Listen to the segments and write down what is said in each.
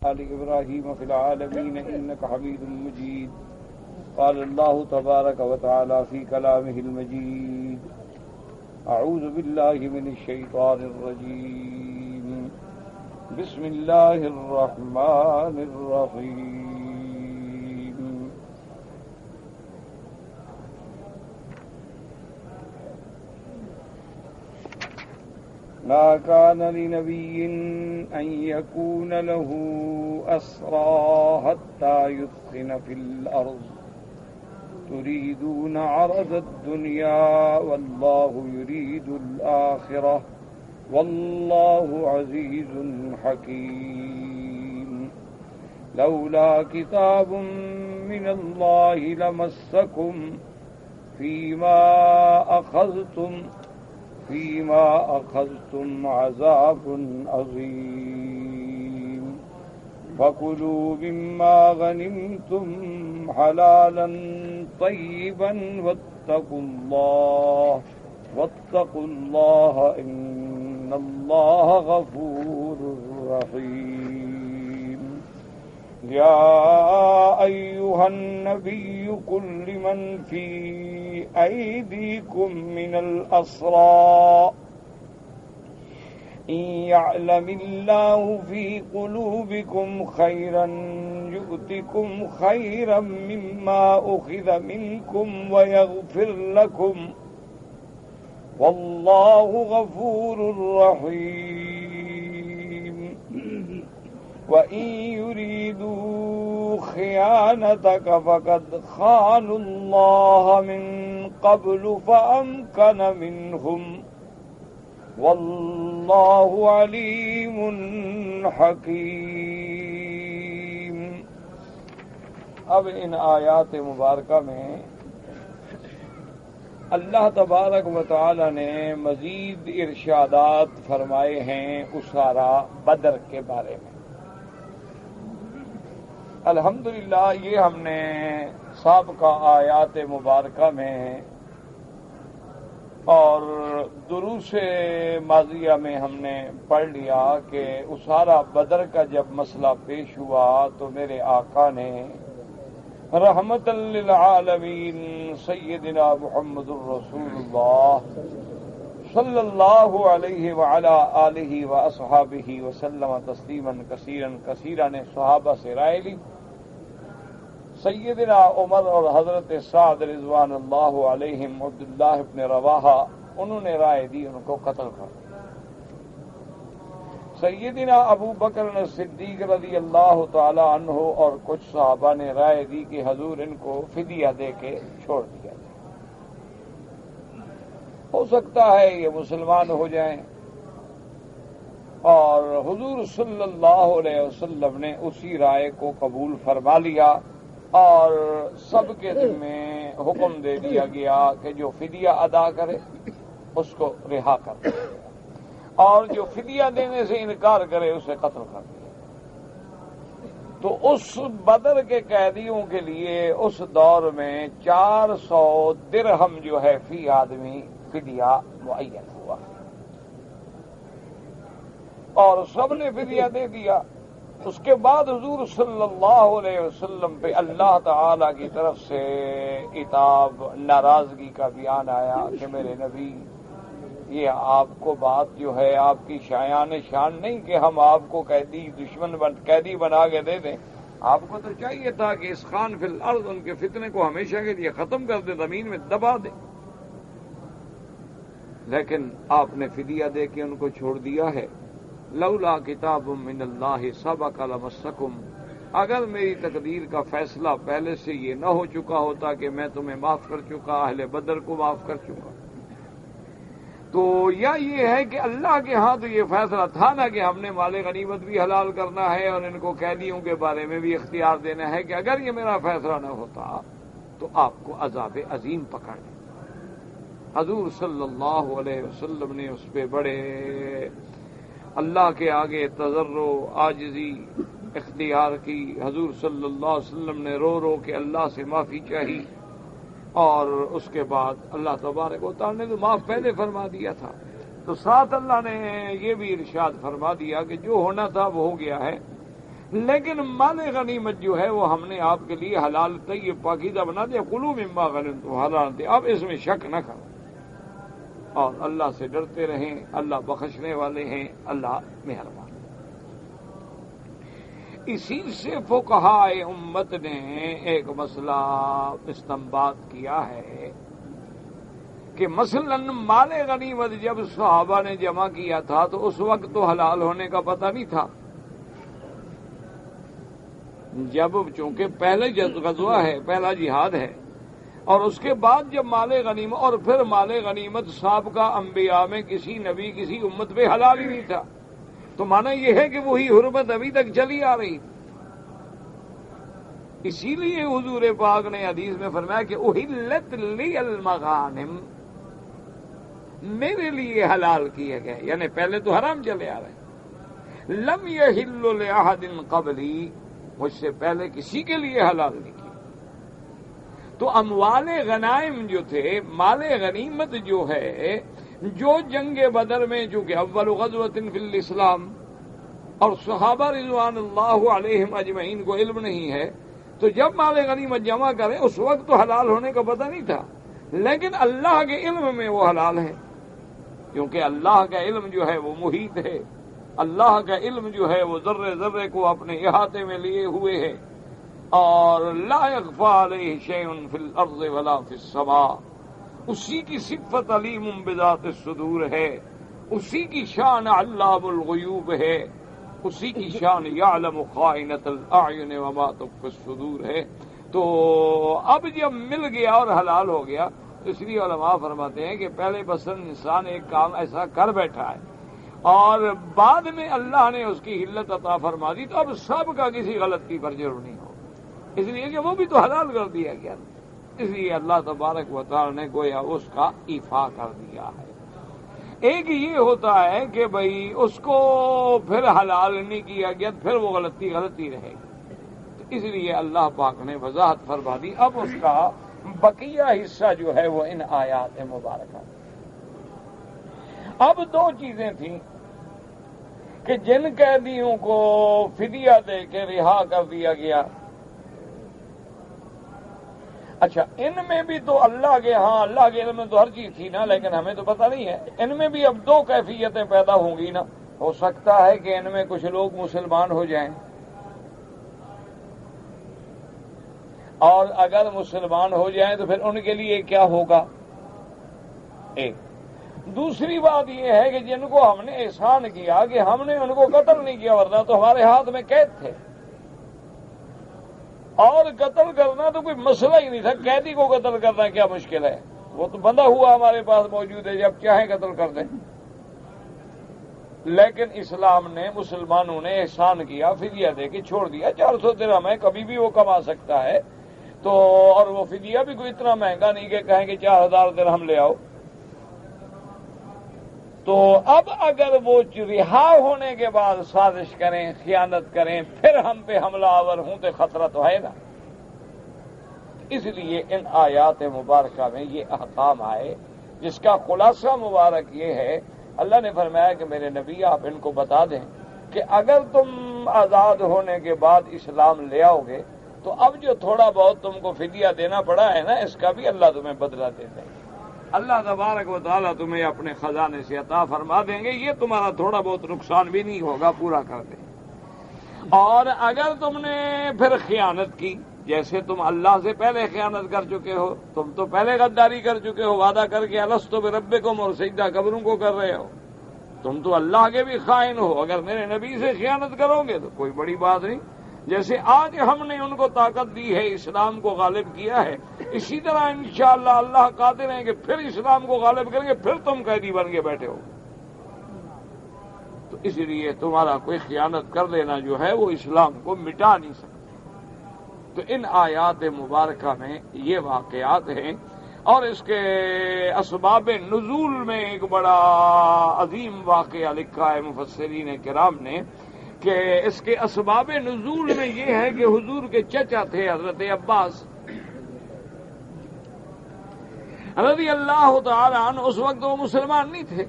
آل إبراهيم في العالمين إنك حميد مجيد. قال الله تبارك وتعالى في كلامه المجيد: أعوذ بالله من الشيطان الرجيم. بسم الله الرحمن الرحيم. ما كان لنبي أن يكون له أسرى حتى يثخن في الأرض تريدون عرض الدنيا والله يريد الآخرة والله عزيز حكيم. لولا كتاب من الله لمسكم فيما أخذتم عذاب عظيم. فكلوا مما غنمتم حلالا طيبا واتقوا الله إن الله غفور رحيم. يا أيها النبي قل لمن في أيديكم من الأسرى إن يعلم الله في قلوبكم خيرا يؤتكم خيرا مما أخذ منكم ويغفر لكم والله غفور رحيم. وإن يريدوا خيانتك فقد خانوا الله من قبل فأمكن منهم واللہ علیم حکیم. اب ان آیات مبارکہ میں اللہ تبارک و تعالی نے مزید ارشادات فرمائے ہیں اسارا بدر کے بارے میں. الحمدللہ یہ ہم نے سابقہ آیات مبارکہ میں اور دروس ماضیہ میں ہم نے پڑھ لیا کہ اسارا بدر کا جب مسئلہ پیش ہوا تو میرے آقا نے رحمت للعالمین سیدنا محمد الرسول اللہ صلی اللہ علیہ وعلا آلہ واصحابہ وسلم تسلیما کثیرا کثیرا نے صحابہ سے رائے لی. سیدنا عمر اور حضرت سعد رضوان اللہ علیہم عبداللہ ابن رواحہ انہوں نے رائے دی ان کو قتل کر. سیدنا ابو بکر صدیق رضی اللہ تعالی عنہ اور کچھ صحابہ نے رائے دی کہ حضور ان کو فدیہ دے کے چھوڑ دیا جائے. ہو سکتا ہے یہ مسلمان ہو جائیں. اور حضور صلی اللہ علیہ وسلم نے اسی رائے کو قبول فرما لیا اور سب کے دل میں حکم دے دیا گیا کہ جو فدیہ ادا کرے اس کو رہا کر دے اور جو فدیہ دینے سے انکار کرے اسے قتل کر دے. تو اس بدر کے قیدیوں کے لیے اس دور میں 400 درہم جو ہے فی آدمی فدیہ معین ہوا اور سب نے فدیہ دے دیا. اس کے بعد حضور صلی اللہ علیہ وسلم پہ اللہ تعالی کی طرف سے عتاب ناراضگی کا بیان آیا کہ میرے نبی یہ آپ کو بات جو ہے آپ کی شایان شان نہیں کہ ہم آپ کو قیدی بنا کے دے دیں. آپ کو تو چاہیے تھا کہ اس خان فی الارض ان کے فتنے کو ہمیشہ کے لیے ختم کر دے, زمین میں دبا دے. لیکن آپ نے فدیہ دے کے ان کو چھوڑ دیا ہے. لولا کتاب من اللہ سبق لمسکم, اگر میری تقدیر کا فیصلہ پہلے سے یہ نہ ہو چکا ہوتا کہ میں تمہیں معاف کر چکا, اہل بدر کو معاف کر چکا, تو یا یہ ہے کہ اللہ کے ہاں تو یہ فیصلہ تھا نا کہ ہم نے مال غنیمت بھی حلال کرنا ہے اور ان کو قیدیوں کے بارے میں بھی اختیار دینا ہے کہ اگر یہ میرا فیصلہ نہ ہوتا تو آپ کو عذاب عظیم پکڑ لے. حضور صلی اللہ علیہ وسلم نے اس پہ بڑے اللہ کے آگے تضرع عاجزی اختیار کی. حضور صلی اللہ علیہ وسلم نے رو رو کے اللہ سے معافی چاہی اور اس کے بعد اللہ تبارک و تعالی نے تو معاف پہلے فرما دیا تھا, تو ساتھ اللہ نے یہ بھی ارشاد فرما دیا کہ جو ہونا تھا وہ ہو گیا ہے. لیکن مال غنیمت جو ہے وہ ہم نے آپ کے لیے حلال طیب پاکیزہ بنا دیا، کلوا مما غنمتم حلال دیا، اب اس میں شک نہ کرو اور اللہ سے ڈرتے رہیں، اللہ بخشنے والے ہیں، اللہ مہربان۔ اسی سے فقہاء امت نے ایک مسئلہ استنباط کیا ہے کہ مثلا مال غنیمت جب صحابہ نے جمع کیا تھا تو اس وقت تو حلال ہونے کا پتہ نہیں تھا، جب چونکہ پہلے غزوہ ہے، پہلا جہاد ہے، اور اس کے بعد جب مال غنیمت، اور پھر مال غنیمت سابقہ انبیاء میں کسی نبی کسی امت پہ حلال ہی نہیں تھا، تو معنی یہ ہے کہ وہی حرمت ابھی تک چلی آ رہی۔ اسی لیے حضور پاک نے حدیث میں فرمایا کہ احلت لی المغانم، میرے لیے حلال کیے گئے، یعنی پہلے تو حرام چلے آ رہے، لم یحل لأحد قبلی، مجھ سے پہلے کسی کے لیے حلال نہیں کیا۔ تو اموال غنائم جو تھے، مال غنیمت جو ہے، جو جنگ بدر میں چونکہ اول غزوۃ فی الاسلام اور صحابہ رضوان اللہ علیہم اجمعین کو علم نہیں ہے، تو جب مال غنیمت جمع کریں اس وقت تو حلال ہونے کا پتہ نہیں تھا، لیکن اللہ کے علم میں وہ حلال ہے، کیونکہ اللہ کا علم جو ہے وہ محیط ہے، اللہ کا علم جو ہے وہ ذرے ذرے کو اپنے احاطے میں لیے ہوئے ہے، اور لا یخفی علیہ شیء فی الارض ولا فی السماء، اسی کی صفت علیم بذات الصدور ہے، اسی کی شان علام الغیوب ہے، اسی کی شان یعلم خائنۃ الاعین وما تخفی الصدور ہے۔ تو اب جب مل گیا اور حلال ہو گیا، تو اس لیے علماء فرماتے ہیں کہ پہلے مثلاً انسان ایک کام ایسا کر بیٹھا ہے اور بعد میں اللہ نے اس کی حلت عطا فرما دی، تو اب سب کا کسی غلطی پر جرم نہیں ہو، اس لیے کہ وہ بھی تو حلال کر دیا گیا، اس لیے اللہ تبارک و تعالی نے گویا اس کا ایفا کر دیا ہے۔ ایک یہ ہوتا ہے کہ بھئی اس کو پھر حلال نہیں کیا گیا، پھر وہ غلطی رہے گی، تو اس لیے اللہ پاک نے وضاحت فرما دی۔ اب اس کا بقیہ حصہ جو ہے وہ ان آیات مبارکہ۔ اب دو چیزیں تھیں کہ جن قیدیوں کو فدیہ دے کے رہا کر دیا گیا، اچھا ان میں بھی تو اللہ کے علم میں تو ہر چیز تھی نا، لیکن ہمیں تو پتہ نہیں ہے، ان میں بھی اب دو کیفیتیں پیدا ہوں گی نا۔ ہو سکتا ہے کہ ان میں کچھ لوگ مسلمان ہو جائیں، اور اگر مسلمان ہو جائیں تو پھر ان کے لیے کیا ہوگا؟ ایک دوسری بات یہ ہے کہ جن کو ہم نے احسان کیا کہ ہم نے ان کو قتل نہیں کیا، ورنہ تو ہمارے ہاتھ میں قید تھے، اور قتل کرنا تو کوئی مسئلہ ہی نہیں تھا، قیدی کو قتل کرنا کیا مشکل ہے، وہ تو بندہ ہوا ہمارے پاس موجود ہے، جب چاہیں قتل کر دیں۔ لیکن اسلام نے، مسلمانوں نے احسان کیا، فدیہ دے کے چھوڑ دیا، 400 درہم ہے، کبھی بھی وہ کما سکتا ہے، تو اور وہ فدیہ بھی کوئی اتنا مہنگا نہیں کہ کہیں کہ 4000 درہم لے آؤ۔ تو اب اگر وہ رہا ہونے کے بعد سازش کریں، خیانت کریں، پھر ہم پہ حملہ آور ہوں تو خطرہ تو ہے نا۔ اس لیے ان آیات مبارکہ میں یہ احکام آئے، جس کا خلاصہ مبارک یہ ہے، اللہ نے فرمایا کہ میرے نبی آپ ان کو بتا دیں کہ اگر تم آزاد ہونے کے بعد اسلام لے آؤ گے تو اب جو تھوڑا بہت تم کو فدیہ دینا پڑا ہے نا، اس کا بھی اللہ تمہیں بدلہ دے دیں گے، اللہ تبارک و تعالیٰ تمہیں اپنے خزانے سے عطا فرما دیں گے، یہ تمہارا تھوڑا بہت نقصان بھی نہیں ہوگا، پورا کر دیں۔ اور اگر تم نے پھر خیانت کی، جیسے تم اللہ سے پہلے خیانت کر چکے ہو، تم تو پہلے غداری کر چکے ہو، وعدہ کر کے الست بربکم اور سجدہ قبروں کو کر رہے ہو، تم تو اللہ کے بھی خائن ہو، اگر میرے نبی سے خیانت کرو گے تو کوئی بڑی بات نہیں۔ جیسے آج ہم نے ان کو طاقت دی ہے، اسلام کو غالب کیا ہے، اسی طرح انشاءاللہ اللہ قادر ہیں کہ پھر اسلام کو غالب کریں گے، پھر تم قیدی بن کے بیٹھے ہو، تو اس لیے تمہارا کوئی خیانت کر لینا جو ہے وہ اسلام کو مٹا نہیں سکتا۔ تو ان آیات مبارکہ میں یہ واقعات ہیں، اور اس کے اسباب نزول میں ایک بڑا عظیم واقعہ لکھا ہے مفسرین کرام نے کہ اس کے اسباب نزول میں یہ ہے کہ حضور کے چچا تھے حضرت عباس رضی اللہ تعالی عنہ، اس وقت وہ مسلمان نہیں تھے،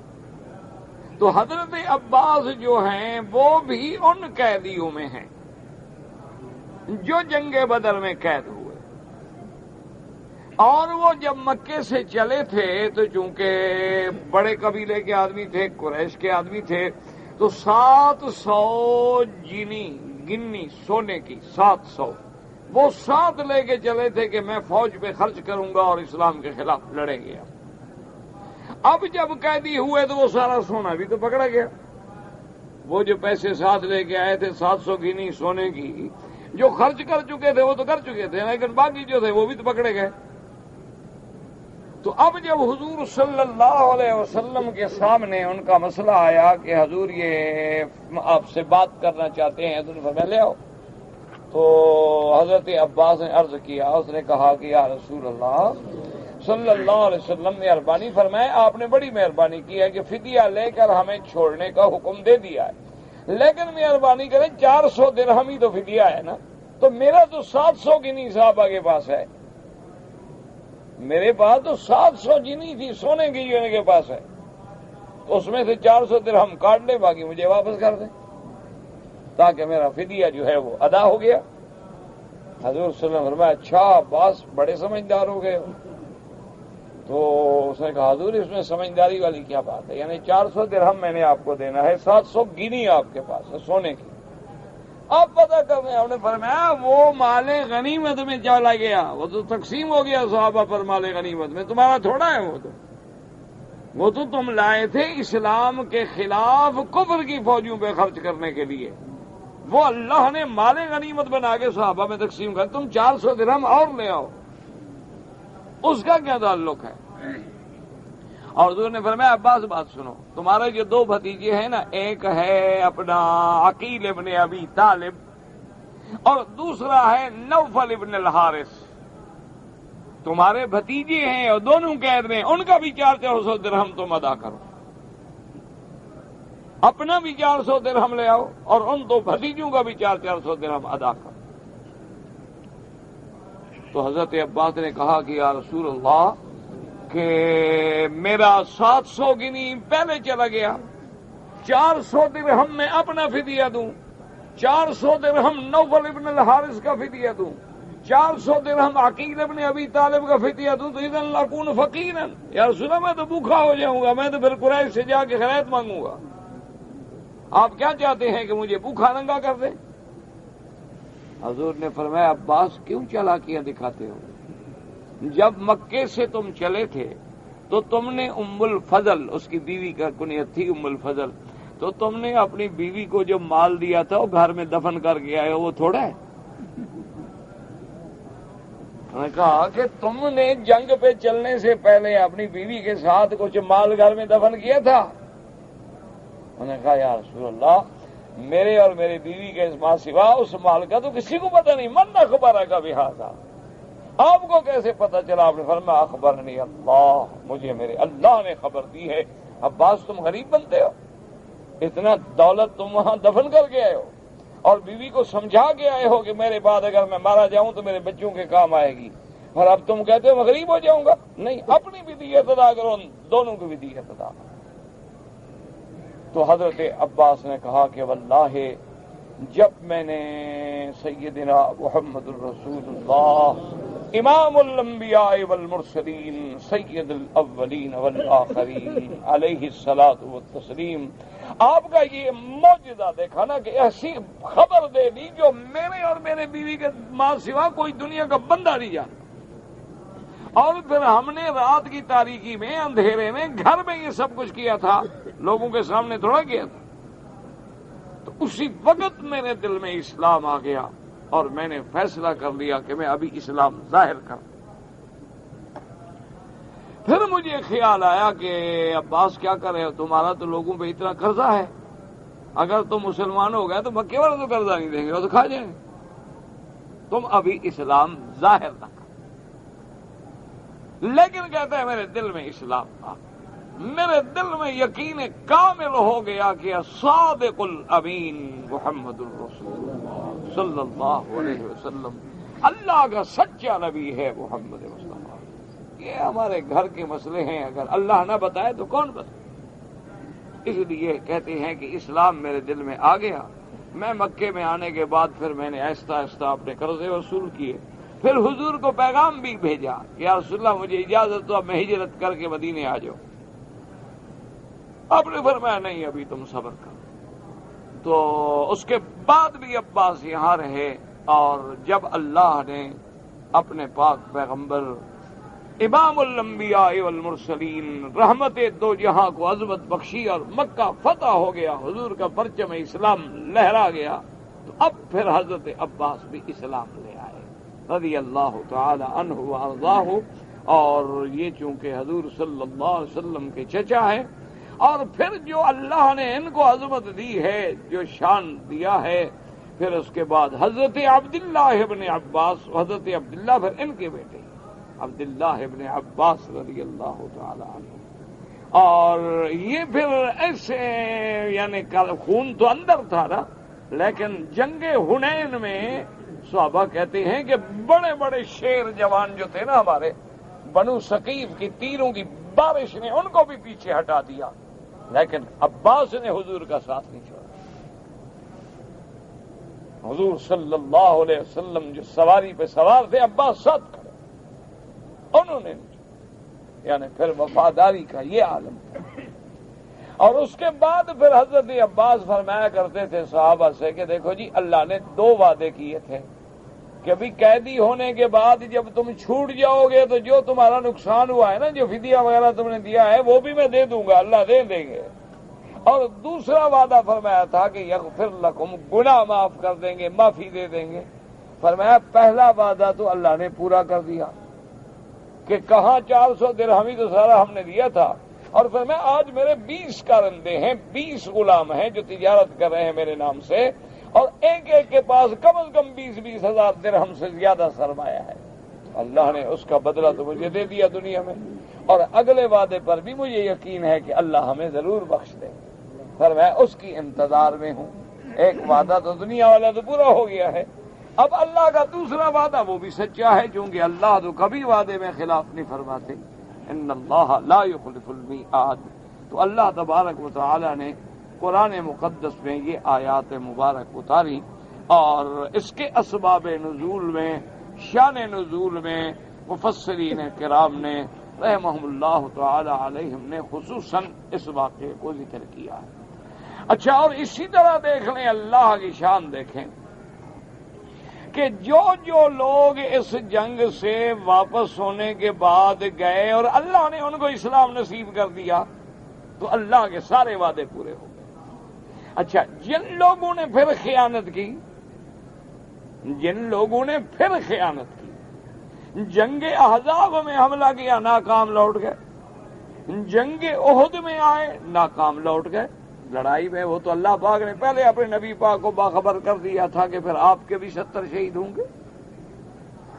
تو حضرت عباس جو ہیں وہ بھی ان قیدیوں میں ہیں جو جنگ بدر میں قید ہوئے، اور وہ جب مکے سے چلے تھے تو چونکہ بڑے قبیلے کے آدمی تھے، قریش کے آدمی تھے، تو 700 گنی سونے کی 700 وہ 7 لے کے چلے تھے کہ میں فوج پہ خرچ کروں گا اور اسلام کے خلاف لڑیں گے۔ اب جب قیدی ہوئے تو وہ سارا سونا بھی تو پکڑا گیا۔ وہ جو پیسے ساتھ لے کے آئے تھے 700 گنی سونے کی، جو خرچ کر چکے تھے وہ تو کر چکے تھے، لیکن باقی جو تھے وہ بھی تو پکڑے گئے۔ تو اب جب حضور صلی اللہ علیہ وسلم کے سامنے ان کا مسئلہ آیا کہ حضور یہ آپ سے بات کرنا چاہتے ہیں، تو فرمایا لے آؤ۔ تو حضرت عباس نے عرض کیا، اس نے کہا کہ یا رسول اللہ صلی اللہ علیہ وسلم، مہربانی فرمائے، آپ نے بڑی مہربانی کی ہے کہ فدیہ لے کر ہمیں چھوڑنے کا حکم دے دیا ہے، لیکن مہربانی کریں 400 درہم ہی تو فدیہ ہے نا، تو میرا تو 700 گنی صحابہ کے پاس ہے، میرے پاس تو 700 گنی تھی سونے کی جو ان کے پاس ہے، تو اس میں سے 400 درہم کاٹ لے، باقی مجھے واپس کر دیں تاکہ میرا فدیہ جو ہے وہ ادا ہو گیا۔ حضور صلی اللہ علیہ وسلم نے فرمایا اچھا عباس، بڑے سمجھدار ہو گئے۔ تو اس نے کہا حضور اس میں سمجھداری والی کیا بات ہے، یعنی 400 درہم میں نے آپ کو دینا ہے، 700 گنی آپ کے پاس ہے سونے کی، آپ پتہ کرنے۔ ہم نے فرمایا وہ مال غنیمت میں چلا گیا، وہ تو تقسیم ہو گیا صحابہ پر، مال غنیمت میں تمہارا تھوڑا ہے، وہ تو تم لائے تھے اسلام کے خلاف کفر کی فوجوں پہ خرچ کرنے کے لیے، وہ اللہ نے مال غنیمت بنا کے صحابہ میں تقسیم کر، تم 400 درہم اور لے آؤ، اس کا کیا تعلق ہے؟ اور حضور نے فرمایا عباس بات سنو، تمہارے جو 2 بھتیجے ہیں نا، ایک ہے اپنا عقیل ابن ابی طالب اور دوسرا ہے نوفل ابن الحارث، تمہارے بھتیجے ہیں اور دونوں قید میں، ان کا بھی 400 درہم تم ادا کرو، اپنا بھی 400 درہم لے آؤ اور ان 2 بھتیجوں کا بھی 400 درہم ادا کرو۔ تو حضرت عباس نے کہا کہ یا رسول اللہ کہ میرا 700 گنی پہلے چلا گیا، 400 درہم میں اپنا فدیہ دوں، 400 درہم نوفل ابن الحارث کا فدیہ دوں، 400 درہم عقیل ابن ابی طالب کا فدیہ دوں، تو اذن لاکون فقیرا، یا رسول اللہ میں تو بھوکا ہو جاؤں گا، میں تو پھر قریش سے جا کے خیرات مانگوں گا، آپ کیا چاہتے ہیں کہ مجھے بھوکا ننگا کر دیں؟ حضور نے فرمایا عباس کیوں چالاکیاں دکھاتے ہو؟ جب مکے سے تم چلے تھے تو تم نے ام الفضل، اس کی بیوی کا کنیت تھی ام الفضل، تو تم نے اپنی بیوی کو جو مال دیا تھا وہ گھر میں دفن کر کے آئے ہو، وہ تھوڑا ہے؟ انہوں نے کہا کہ تم نے جنگ پہ چلنے سے پہلے اپنی بیوی کے ساتھ کچھ مال گھر میں دفن کیا تھا؟ انہوں نے کہا یا رسول اللہ میرے اور میری بیوی کے ماں سوا اس مال کا تو کسی کو پتہ نہیں، من اخبارہ کا بھی حاصل، آپ کو کیسے پتہ چلا؟ آپ نے فرمایا اخبرنی اللہ، مجھے میرے اللہ نے خبر دی ہے۔ عباس تم غریب بنتے ہو، اتنا دولت تم وہاں دفن کر کے آئے ہو اور بیوی کو سمجھا کے آئے ہو کہ میرے بعد اگر میں مارا جاؤں تو میرے بچوں کے کام آئے گی، اور اب تم کہتے ہو میں غریب ہو جاؤں گا؟ نہیں، اپنی بھی دیت ادا کرو، دونوں کی بھی دیت ادا کرو۔ تو حضرت عباس نے کہا کہ واللہ جب میں نے سیدنا محمد الرسول اللہ امام الانبیاء والمرسلین سید الاولین والآخرین علیہ الصلاۃ والتسلیم آپ کا یہ معجزہ دیکھا نا کہ ایسی خبر دے دی جو میرے اور میرے بیوی کے ماں سوا کوئی دنیا کا بندہ نہیں جانتا، اور پھر ہم نے رات کی تاریکی میں اندھیرے میں گھر میں یہ سب کچھ کیا تھا، لوگوں کے سامنے تھوڑا کیا تھا۔ تو اسی وقت میرے دل میں اسلام آ گیا اور میں نے فیصلہ کر لیا کہ میں ابھی اسلام ظاہر کروں۔ پھر مجھے خیال آیا کہ عباس کیا کر رہے ہو، تمہارا تو لوگوں پہ اتنا قرضہ ہے، اگر تم مسلمان ہو گئے تو مکے والے تو قرضہ نہیں دیں گے، وہ تو کھا جائیں گے، تم ابھی اسلام ظاہر نہ کرو۔ لیکن کہتا ہے میرے دل میں اسلام تھا، میرے دل میں یقین کامل ہو گیا کہ صادق الامین محمد الرسول اللہ صلی اللہ علیہ وسلم اللہ کا سچا نبی ہے محمد مصطفیٰ۔ یہ ہمارے گھر کے مسئلے ہیں، اگر اللہ نہ بتائے تو کون بتائے؟ اس لیے کہتے ہیں کہ اسلام میرے دل میں آ گیا، میں مکے میں آنے کے بعد پھر میں نے آہستہ آہستہ اپنے قرضے وصول کیے، پھر حضور کو پیغام بھی بھیجا کہ یا رسول اللہ مجھے اجازت دو، اب میں ہجرت کر کے مدینے آ جاؤ۔ آپ نے فرمایا نہیں ابھی تم صبر کرو۔ تو اس کے بعد بھی عباس یہاں رہے، اور جب اللہ نے اپنے پاک پیغمبر امام الانبیاء والمرسلین رحمت دو جہاں کو عظمت بخشی اور مکہ فتح ہو گیا، حضور کا پرچم اسلام لہرا گیا، تو اب پھر حضرت عباس بھی اسلام لے آئے رضی اللہ تعالی عنہ وارضاہ۔ اور یہ چونکہ حضور صلی اللہ علیہ وسلم کے چچا ہیں، اور پھر جو اللہ نے ان کو عظمت دی ہے، جو شان دیا ہے، پھر اس کے بعد حضرت عبداللہ ابن عباس، حضرت عبداللہ پھر ان کے بیٹے عبداللہ ابن عباس رضی اللہ تعالی عنہ۔ اور یہ پھر ایسے یعنی خون تو اندر تھا نا، لیکن جنگ حنین میں صحابہ کہتے ہیں کہ بڑے بڑے شیر جوان جو تھے نا ہمارے، بنو ثقیف کی تیروں کی بارش نے ان کو بھی پیچھے ہٹا دیا، لیکن عباس نے حضور کا ساتھ نہیں چھوڑا۔ حضور صلی اللہ علیہ وسلم جو سواری پہ سوار تھے، عباس ساتھ کھڑے، انہوں نے یعنی پھر وفاداری کا یہ عالم تھا۔ اور اس کے بعد پھر حضرت عباس فرمایا کرتے تھے صحابہ سے کہ دیکھو جی اللہ نے 2 وعدے کیے تھے کہ ابھی قیدی ہونے کے بعد جب تم چھوٹ جاؤ گے تو جو تمہارا نقصان ہوا ہے نا، جو فدیہ وغیرہ تم نے دیا ہے وہ بھی میں دے دوں گا، اللہ دے دیں گے۔ اور دوسرا وعدہ فرمایا تھا کہ یغفر لکم، گناہ معاف کر دیں گے، معافی دے دیں گے۔ فرمایا پہلا وعدہ تو اللہ نے پورا کر دیا کہ کہاں 400 درہم ہی تو سارا ہم نے دیا تھا، اور فرمایا آج میرے 20 کارندے ہیں، 20 غلام ہیں جو تجارت کر رہے ہیں میرے نام سے، اور ایک ایک کے پاس کم از کم 20 ہزار درہم سے زیادہ سرمایہ ہے۔ اللہ نے اس کا بدلہ تو مجھے دے دیا دنیا میں، اور اگلے وعدے پر بھی مجھے یقین ہے کہ اللہ ہمیں ضرور بخش دے، پر میں اس کی انتظار میں ہوں۔ ایک وعدہ تو دنیا والا تو پورا ہو گیا ہے، اب اللہ کا دوسرا وعدہ وہ بھی سچا ہے، کیونکہ اللہ تو کبھی وعدے میں خلاف نہیں فرماتے، ان اللہ لا یخلف المیعاد۔ تو اللہ تبارک و تعالی نے قرآن مقدس میں یہ آیات مبارک اتاری، اور اس کے اسباب نزول میں، شان نزول میں مفسرین کرام نے رحمہم اللہ تعالی علیہم نے خصوصاً اس واقعے کو ذکر کیا ہے۔ اچھا، اور اسی طرح دیکھ لیں، اللہ کی شان دیکھیں کہ جو لوگ اس جنگ سے واپس ہونے کے بعد گئے اور اللہ نے ان کو اسلام نصیب کر دیا، تو اللہ کے سارے وعدے پورے ہو گئے۔ اچھا، جن لوگوں نے پھر خیانت کی، جنگ احزاب میں حملہ کیا، ناکام لوٹ گئے، جنگ احد میں آئے، ناکام لوٹ گئے۔ لڑائی میں وہ تو اللہ پاک نے پہلے اپنے نبی پاک کو باخبر کر دیا تھا کہ پھر آپ کے بھی 70 شہید ہوں گے،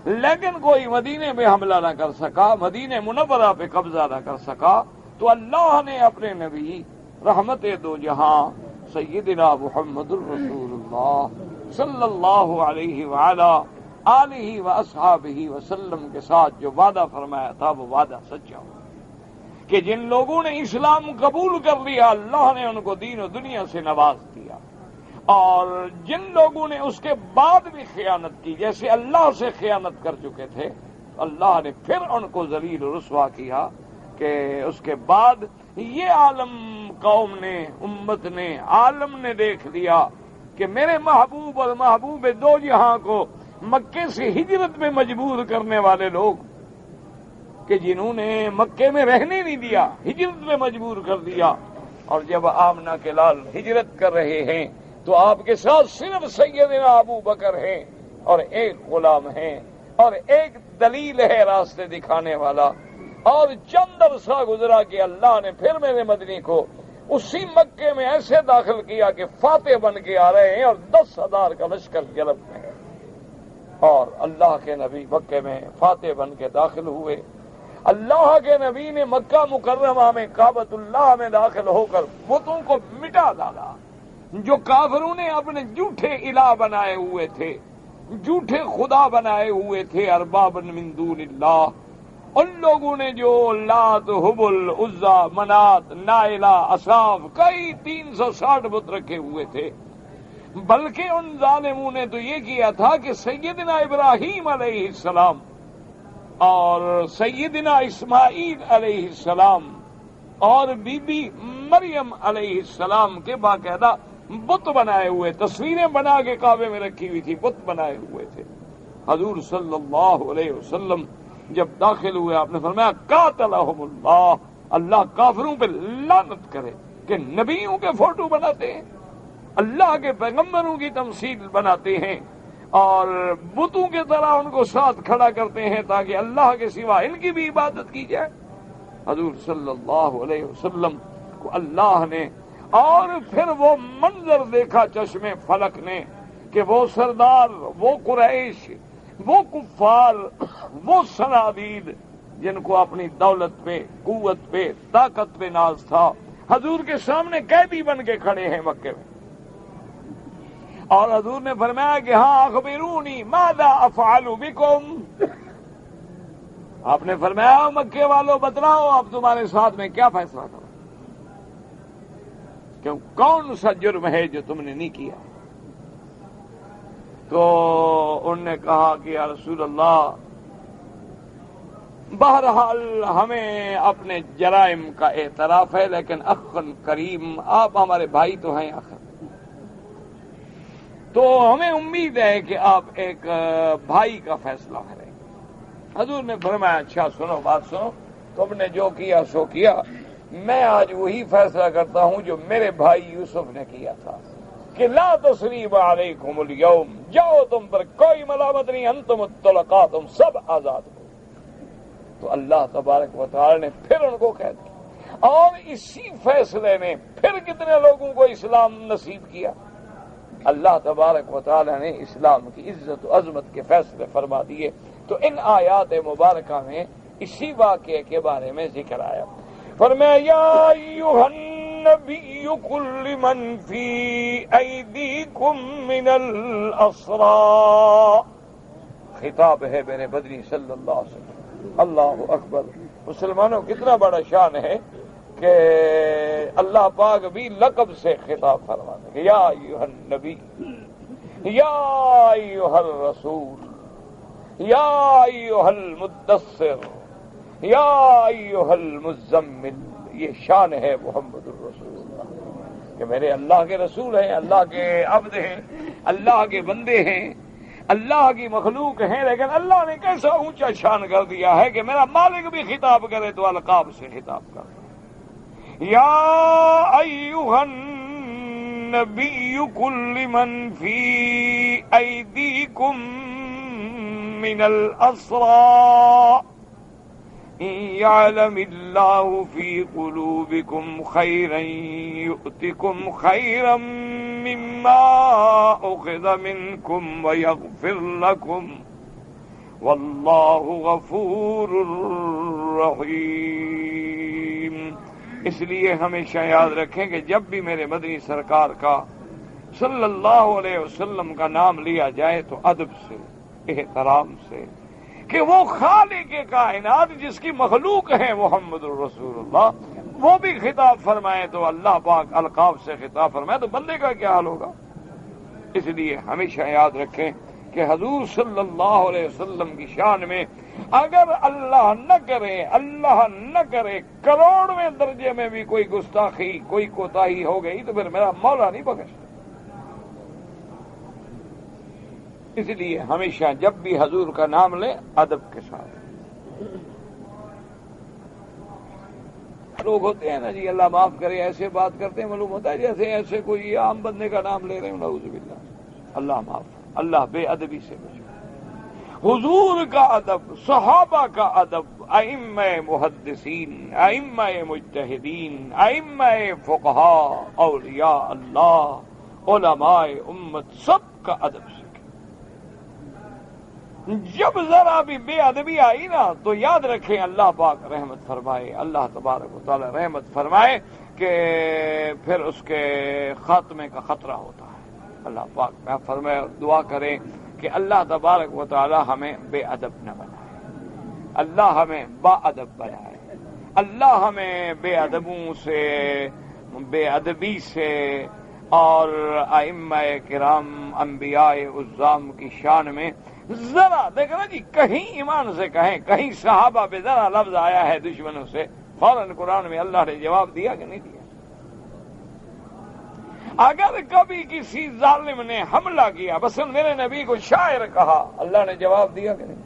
لیکن کوئی مدینے میں حملہ نہ کر سکا، مدینہ منورہ پہ قبضہ نہ کر سکا، تو اللہ نے اپنے نبی رحمت دو جہاں سیدنا محمد الرسول اللہ صلی اللہ علیہ وعلا آلہ واصحابہ وسلم کے ساتھ جو وعدہ فرمایا تھا، وہ وعدہ سچا ہوا کہ جن لوگوں نے اسلام قبول کر لیا اللہ نے ان کو دین و دنیا سے نواز دیا، اور جن لوگوں نے اس کے بعد بھی خیانت کی، جیسے اللہ سے خیانت کر چکے تھے، اللہ نے پھر ان کو ذلیل و رسوا کیا کہ اس کے بعد یہ عالم، قوم نے، امت نے، عالم نے دیکھ لیا کہ میرے محبوب اور محبوب دو جہاں کو مکے سے ہجرت میں مجبور کرنے والے لوگ، کہ جنہوں نے مکے میں رہنے نہیں دیا، ہجرت میں مجبور کر دیا، اور جب آمنہ کے لال ہجرت کر رہے ہیں تو آپ کے ساتھ صرف سیدنا ابو بکر ہیں، اور ایک غلام ہیں، اور ایک دلیل ہے راستے دکھانے والا، اور چند عرصہ گزرا کہ اللہ نے پھر میرے مدنی کو اسی مکے میں ایسے داخل کیا کہ فاتح بن کے آ رہے ہیں، اور 10,000 کا لشکر جلب میں ہے، اور اللہ کے نبی مکے میں فاتح بن کے داخل ہوئے۔ اللہ کے نبی نے مکہ مکرمہ میں کعبۃ اللہ میں داخل ہو کر بتوں کو مٹا ڈالا، جو کافروں نے اپنے جھوٹے الہ بنائے ہوئے تھے، جھوٹے خدا بنائے ہوئے تھے، اربابا من دون اللہ، ان لوگوں نے جو لات، حبل، عزا، منات، نائلہ، اصاف، کئی 360 بت رکھے ہوئے تھے، بلکہ ان ظالموں نے تو یہ کیا تھا کہ سیدنا ابراہیم علیہ السلام اور سیدنا اسماعیل علیہ السلام اور بی بی مریم علیہ السلام کے باقاعدہ بت بنائے ہوئے، تصویریں بنا کے کعبے میں رکھی ہوئی تھی، بت بنائے ہوئے تھے۔ حضور صلی اللہ علیہ وسلم جب داخل ہوئے آپ نے فرمایا قاتلہم اللہ، اللہ کافروں پہ لعنت کرے کہ نبیوں کے فوٹو بناتے ہیں، اللہ کے پیغمبروں کی تمثیل بناتے ہیں اور بتوں کی طرح ان کو ساتھ کھڑا کرتے ہیں تاکہ اللہ کے سوا ان کی بھی عبادت کی جائے۔ حضور صلی اللہ علیہ وسلم کو اللہ نے اور پھر وہ منظر دیکھا چشم فلک نے کہ وہ سردار، وہ قریش، وہ کفار، وہ صنادید جن کو اپنی دولت پہ، قوت پہ، طاقت پہ ناز تھا، حضور کے سامنے قیدی بن کے کھڑے ہیں مکے میں، اور حضور نے فرمایا کہ ہاں اخبرونی ماذا افعل بکم، آپ نے فرمایا مکے والوں بتلاؤ اب تمہارے ساتھ میں کیا فیصلہ کروں، کہ کون سا جرم ہے جو تم نے نہیں کیا؟ تو انہوں نے کہا کہ یا رسول اللہ بہرحال ہمیں اپنے جرائم کا اعتراف ہے، لیکن اخن کریم، آپ ہمارے بھائی تو ہیں اخن، تو ہمیں امید ہے کہ آپ ایک بھائی کا فیصلہ کریں۔ حضور نے فرمایا اچھا سنو، بات سنو، تم نے جو کیا سو کیا، میں آج وہی فیصلہ کرتا ہوں جو میرے بھائی یوسف نے کیا تھا کہ لا تثریب علیکم اليوم، جاؤ تم پر کوئی ملامت نہیں، انتم الطلقاء، تم سب آزاد ہو۔ تو اللہ تبارک و تعالی نے پھر ان کو کہہ دیا، اور اسی فیصلے نے پھر کتنے لوگوں کو اسلام نصیب کیا۔ اللہ تبارک و تعالی نے اسلام کی عزت و عظمت کے فیصلے فرما دیے۔ تو ان آیات مبارکہ میں اسی واقعے کے بارے میں ذکر آیا، فرمایا یا ایھا النبی قل لمن فی ایدیکم من الاسری، خطاب ہے میرے بدری صلی اللہ علیہ وسلم۔ اللہ اکبر، مسلمانوں کتنا بڑا شان ہے کہ اللہ پاک بھی لقب سے خطاب فرماتے ہیں، یا ایھا النبی، یا ایھا الرسول، یا ایھا المدثر، یا ایھا المزمل، یہ شان ہے محمد الرسول اللہ کہ میرے اللہ کے رسول ہیں، اللہ کے عبد ہیں، اللہ کے بندے ہیں، اللہ کی مخلوق ہیں، لیکن اللہ نے کیسا اونچا شان کر دیا ہے کہ میرا مالک بھی خطاب کرے تو القاب سے خطاب کرے۔ یا ایھا النبی قل لمن فی ایدیکم من الاسری يعلم الله في قلوبكم خيرا يؤتكم خيرا مما أخذ منكم ويغفر لكم والله غفور رحيم۔ اس لیے ہمیشہ یاد رکھیں کہ جب بھی میرے مدنی سرکار کا صلی اللہ علیہ وسلم کا نام لیا جائے تو ادب سے، احترام سے، کہ وہ خالق کائنات جس کی مخلوق ہے محمد الرسول اللہ، وہ بھی خطاب فرمائے تو اللہ پاک القاب سے خطاب فرمائے تو بندے کا کیا حال ہوگا؟ اس لیے ہمیشہ یاد رکھیں کہ حضور صلی اللہ علیہ وسلم کی شان میں اگر اللہ نہ کرے کروڑویں درجے میں بھی کوئی گستاخی، کوئی کوتاہی ہو گئی تو پھر میرا مولا نہیں بخشتا۔ اس لیے ہمیشہ جب بھی حضور کا نام لیں ادب کے ساتھ۔ لوگ ہوتے ہیں نا جی اللہ معاف کرے، ایسے بات کرتے ہیں معلوم ہوتا ہے جیسے ایسے کوئی عام بندے کا نام لے رہے ہیں، نعوذ باللہ، اللہ معاف، اللہ بے ادبی سے بچے۔ حضور کا ادب، صحابہ کا ادب، ائمہ محدثین، ائمہ مجتہدین، ائمہ فقہاء، اولیاء اللہ، علماء امت، سب کا ادب سے۔ جب ذرا بھی بے ادبی آئی نا تو یاد رکھیں اللہ پاک رحمت فرمائے، اللہ تبارک و تعالی رحمت فرمائے کہ پھر اس کے خاتمے کا خطرہ ہوتا ہے۔ اللہ پاک میں فرمائے، دعا کریں کہ اللہ تبارک و تعالی ہمیں بے ادب نہ بنائے، اللہ ہمیں با ادب بنائے، اللہ ہمیں بے ادبوں سے، بے ادبی سے، اور ائمہ کرام انبیاء عظام کی شان میں ذرا دیکھنا جی، کہیں ایمان سے کہیں، کہیں صحابہ پہ ذرا لفظ آیا ہے دشمنوں سے، فوراً قرآن میں اللہ نے جواب دیا کہ نہیں دیا؟ اگر کبھی کسی ظالم نے حملہ کیا، بس میرے نبی کو شاعر کہا، اللہ نے جواب دیا کہ نہیں؟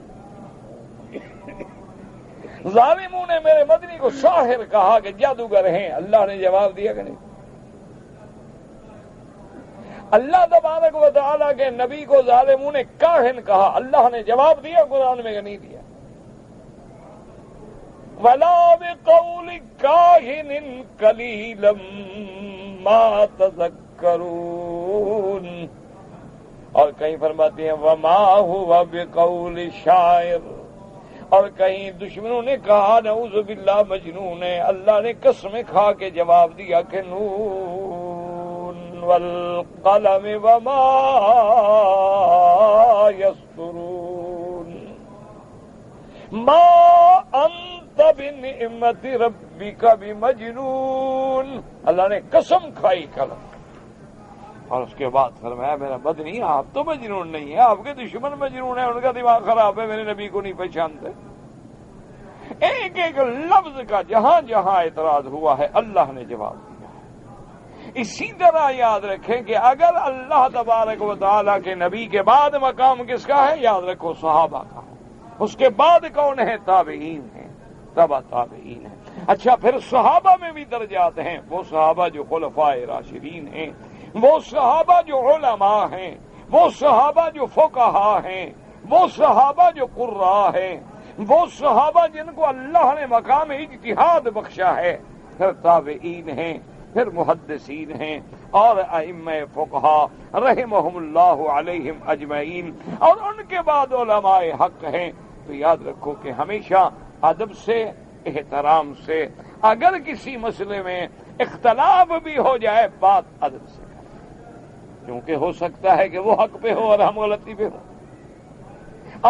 ظالموں نے میرے مدنی کو ساحر کہا کہ جادوگر ہیں، اللہ نے جواب دیا کہ نہیں؟ اللہ تبارک و تعالیٰ کے نبی کو ظالموں نے کاہن کہا، اللہ نے جواب دیا قرآن میں کہ نہیں دیا؟ وَلَا بِقَوْلِ كَاهِنٍ قَلِيلًا مَا تَذَكَّرُونَ، اور کہیں فرماتے ہیں وَمَا هُوَ بِقَوْلِ شَاعِرٍ، اور کہیں دشمنوں نے کہا نعوذ باللہ مجنون ہے، اللہ نے قسم کھا کے جواب دیا کہ نون والقلم وما یسطرون ما انت بنعمت ربک بمجنون، اللہ نے قسم کھائی قلم، اور اس کے بعد فرمایا میرا مدنی آپ تو مجنون نہیں ہے، آپ کے دشمن مجنون ہیں، ان کا دماغ خراب ہے، میرے نبی کو نہیں پہچانتے۔ ایک ایک لفظ کا جہاں جہاں اعتراض ہوا ہے اللہ نے جواب دیا ہے۔ اسی طرح یاد رکھیں کہ اگر اللہ تبارک و تعالیٰ کے نبی کے بعد مقام کس کا ہے؟ یاد رکھو صحابہ کا ہے۔ اس کے بعد کون ہے؟ تابعین ہیں، تبع تابعین ہیں۔ اچھا، پھر صحابہ میں بھی درجات ہیں، وہ صحابہ جو خلفاء راشدین ہیں، وہ صحابہ جو علماء ہیں، وہ صحابہ جو فقہاء ہیں، وہ صحابہ جو قراء ہیں، وہ صحابہ جن کو اللہ نے مقام اجتہاد بخشا ہے، پھر تابعین ہیں، پھر محدثین ہیں، اور ائمہ فقہاء رحمہم اللہ علیہم اجمعین، اور ان کے بعد علماء حق ہیں۔ تو یاد رکھو کہ ہمیشہ ادب سے، احترام سے، اگر کسی مسئلے میں اختلاف بھی ہو جائے بات ادب سے، کیونکہ ہو سکتا ہے کہ وہ حق پہ ہو اور ہم غلطی پہ ہو۔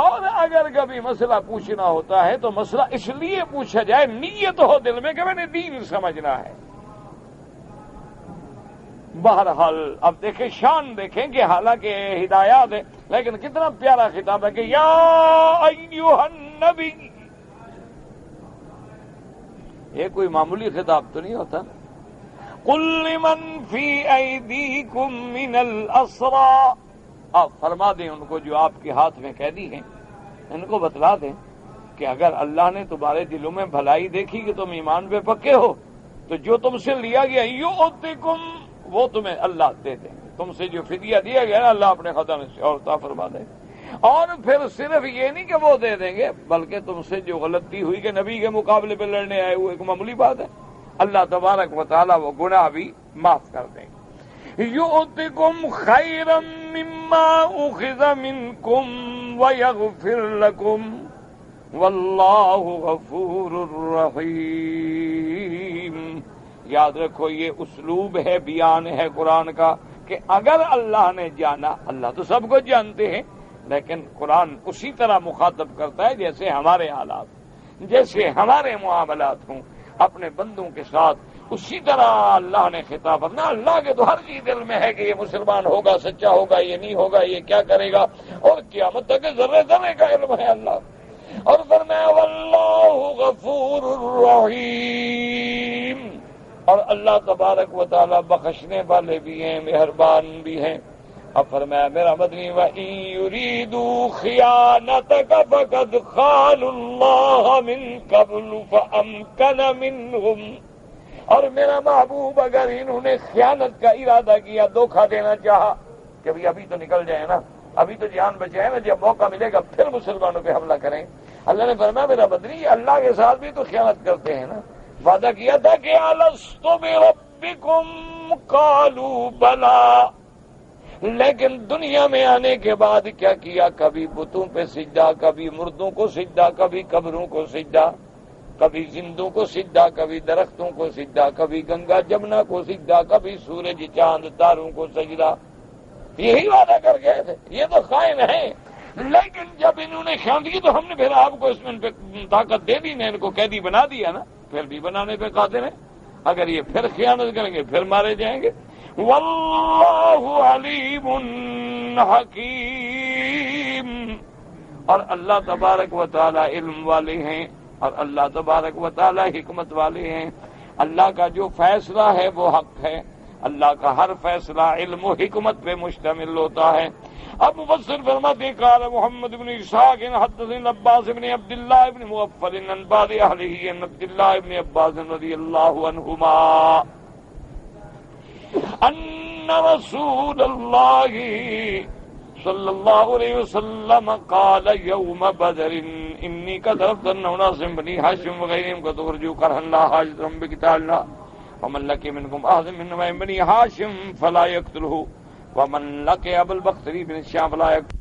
اور اگر کبھی مسئلہ پوچھنا ہوتا ہے تو مسئلہ اس لیے پوچھا جائے، نیت ہو دل میں کہ میں نے دین سمجھنا ہے۔ بہرحال اب دیکھیں، شان دیکھیں کہ حالانکہ ہدایات ہے لیکن کتنا پیارا خطاب ہے کہ یا ایھا النبی، یہ کوئی معمولی خطاب تو نہیں ہوتا۔ قل لمن فی ایدیکم من الاسری، آپ فرما دیں ان کو جو آپ کے ہاتھ میں قیدی ہیں، ان کو بتلا دیں کہ اگر اللہ نے تمہارے دلوں میں بھلائی دیکھی کہ تم ایمان پہ پکے ہو تو جو تم سے لیا گیا یؤتکم، وہ تمہیں اللہ دے دیں گے۔ تم سے جو فدیہ دیا گیا نا اللہ اپنے خزانے سے اور عطا فرما دے گا۔ اور پھر صرف یہ نہیں کہ وہ دے دیں گے، بلکہ تم سے جو غلطی ہوئی کہ نبی کے مقابلے پہ لڑنے آئے وہ ایک معمولی بات ہے، اللہ تبارک و تعالیٰ وہ گناہ بھی معاف کر دیں گے۔ یؤتکم خیرا مما اخذ منکم ویغفر لکم واللہ غفور رحیم۔ یاد رکھو یہ اسلوب ہے، بیان ہے قرآن کا کہ اگر اللہ نے جانا، اللہ تو سب کو جانتے ہیں، لیکن قرآن اسی طرح مخاطب کرتا ہے جیسے ہمارے حالات، جیسے ہمارے معاملات ہوں اپنے بندوں کے ساتھ، اسی طرح اللہ نے خطاب کرنا۔ اللہ کے تو ہر چیز دل میں ہے کہ یہ مسلمان ہوگا، سچا ہوگا، یہ نہیں ہوگا، یہ کیا کرے گا، اور قیامت تک ذرے ذرے کا علم ہے اللہ۔ اور فرمایا واللہ غفور رحیم، اور اللہ تبارک و تعالیٰ بخشنے والے بھی ہیں، مہربان بھی ہیں۔ اب فرمایا میرا مدنی وَإِن يُرِيدُوا خِيَانَتَكَ فَقَدْ خَانُوا اللَّهَ مِن قَبْلُ فَأَمْكَنَ مِنْهُمْ، اور میرا محبوب اگر انہوں نے خیانت کا ارادہ کیا، دھوکہ دینا چاہا کہ ابھی تو نکل جائے نا، ابھی تو جان بچائے نا، جب موقع ملے گا پھر مسلمانوں پہ حملہ کریں، اللہ نے فرمایا میرا مدنی اللہ کے ساتھ بھی تو خیانت کرتے ہیں نا۔ وعدہ کیا تھا کہ الست بربکم قالوا بلا، لیکن دنیا میں آنے کے بعد کیا کیا؟ کبھی بتوں پہ سجدہ، کبھی مردوں کو سجدہ، کبھی قبروں کو سجدہ، کبھی زندوں کو سجدہ، کبھی درختوں کو سجدہ، کبھی گنگا جمنا کو سجدہ، کبھی سورج چاند تاروں کو سجدہ، یہی وعدہ کر گئے تھے۔ یہ تو خائن ہیں، لیکن جب انہوں نے خیانت کی تو ہم نے پھر آپ کو اس میں طاقت دے دی نا، ان کو قیدی بنا دیا نا، پھر بھی بنانے پہ قادر ہیں۔ اگر یہ پھر خیانت کریں گے پھر مارے جائیں گے۔ واللہ علیم حکیم، اور اللہ تبارک و تعالی علم والے ہیں اور اللہ تبارک و تعالی حکمت والے ہیں۔ اللہ کا جو فیصلہ ہے وہ حق ہے، اللہ کا ہر فیصلہ علم و حکمت پہ مشتمل ہوتا ہے۔ اب مفسر فرماتے ہیں قال محمد بن اسحاق حدثنا عباس بن عبد اللہ بن مغفل عن بعض اہلہ عن عبد اللہ بن عباس رضی اللہ عنہما ان رسول اللہ صلی اللہ علیہ وسلم قال یوم بدر انی قد افضل ناس بنی ہاشم وغیرہم قد تخرجوا کرها لا حاجت لهم بقتالنا ومن لقي منكم احد من بني هاشم فلا يقتله ومن لقي ابا البختري بن الشام فلا يقتله۔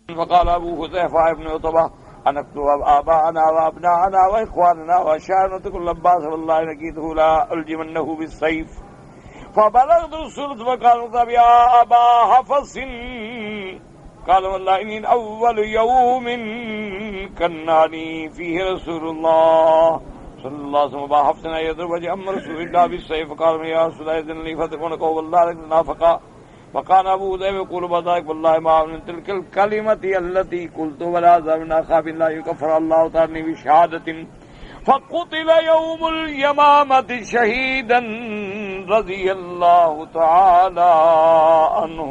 فقال ابو حذيفه بن عتبة نكتب آباءنا وأبناءنا وإخواننا وأشياخنا كل عباس والله لقيته لا ألجمنه بالسيف فبلغت الثلث فقال يا أبا حفص قال والله إني أول يوم كناني فيه رسول الله صلى الله عليه وسلم أبا حفص يضرب وجه أم رسول الله بالسيف فقال يا رسول الله إذن لي فتكونك والله لك نافقا وقال ابو ذئب يقول بذلك والله ما من تلك الكلمة التي قلت ولا زمنا خاف الله يكفر الله تعالى بشهادة فقتل يوم اليمامة شهيدا رضي الله تعالى عنه۔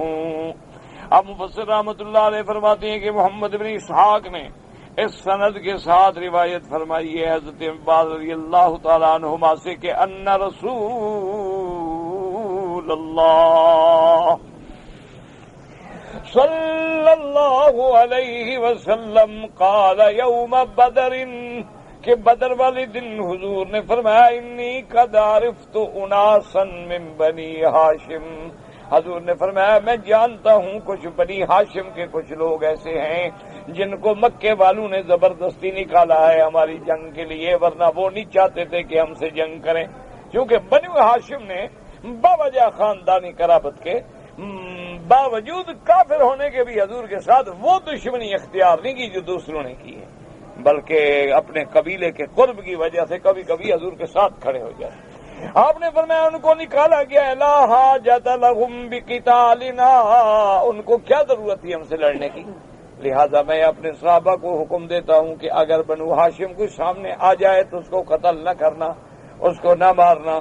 اب مفسر رحمۃ اللہ علیہ فرماتے ہیں کہ محمد بن اسحاق نے اس سند کے ساتھ روایت فرمائی ہے حضرت عباس رضی اللہ تعالیٰ عنہما سے کہ ان رسول اللہ صلی اللہ علیہ وسلم قال یوم بدر کہ بدر والے دن حضور نے فرمایا انی قد عرفت اناسا من بنی ہاشم، حضور نے فرمایا میں جانتا ہوں کچھ بنی ہاشم کے کچھ لوگ ایسے ہیں جن کو مکے والوں نے زبردستی نکالا ہے ہماری جنگ کے لیے، ورنہ وہ نہیں چاہتے تھے کہ ہم سے جنگ کریں، کیونکہ بنی ہاشم نے باوجہ خاندانی قرابت کے باوجود کافر ہونے کے بھی حضور کے ساتھ وہ دشمنی اختیار نہیں کی جو دوسروں نے کی ہے، بلکہ اپنے قبیلے کے قرب کی وجہ سے کبھی کبھی حضور کے ساتھ کھڑے ہو جاتے۔ آپ نے فرمایا ان کو نکالا گیا لا حاجت لهم بقتالنا، ان کو کیا ضرورت تھی ہم سے لڑنے کی، لہذا میں اپنے صحابہ کو حکم دیتا ہوں کہ اگر بنو ہاشم کوئی سامنے آ جائے تو اس کو قتل نہ کرنا، اس کو نہ مارنا،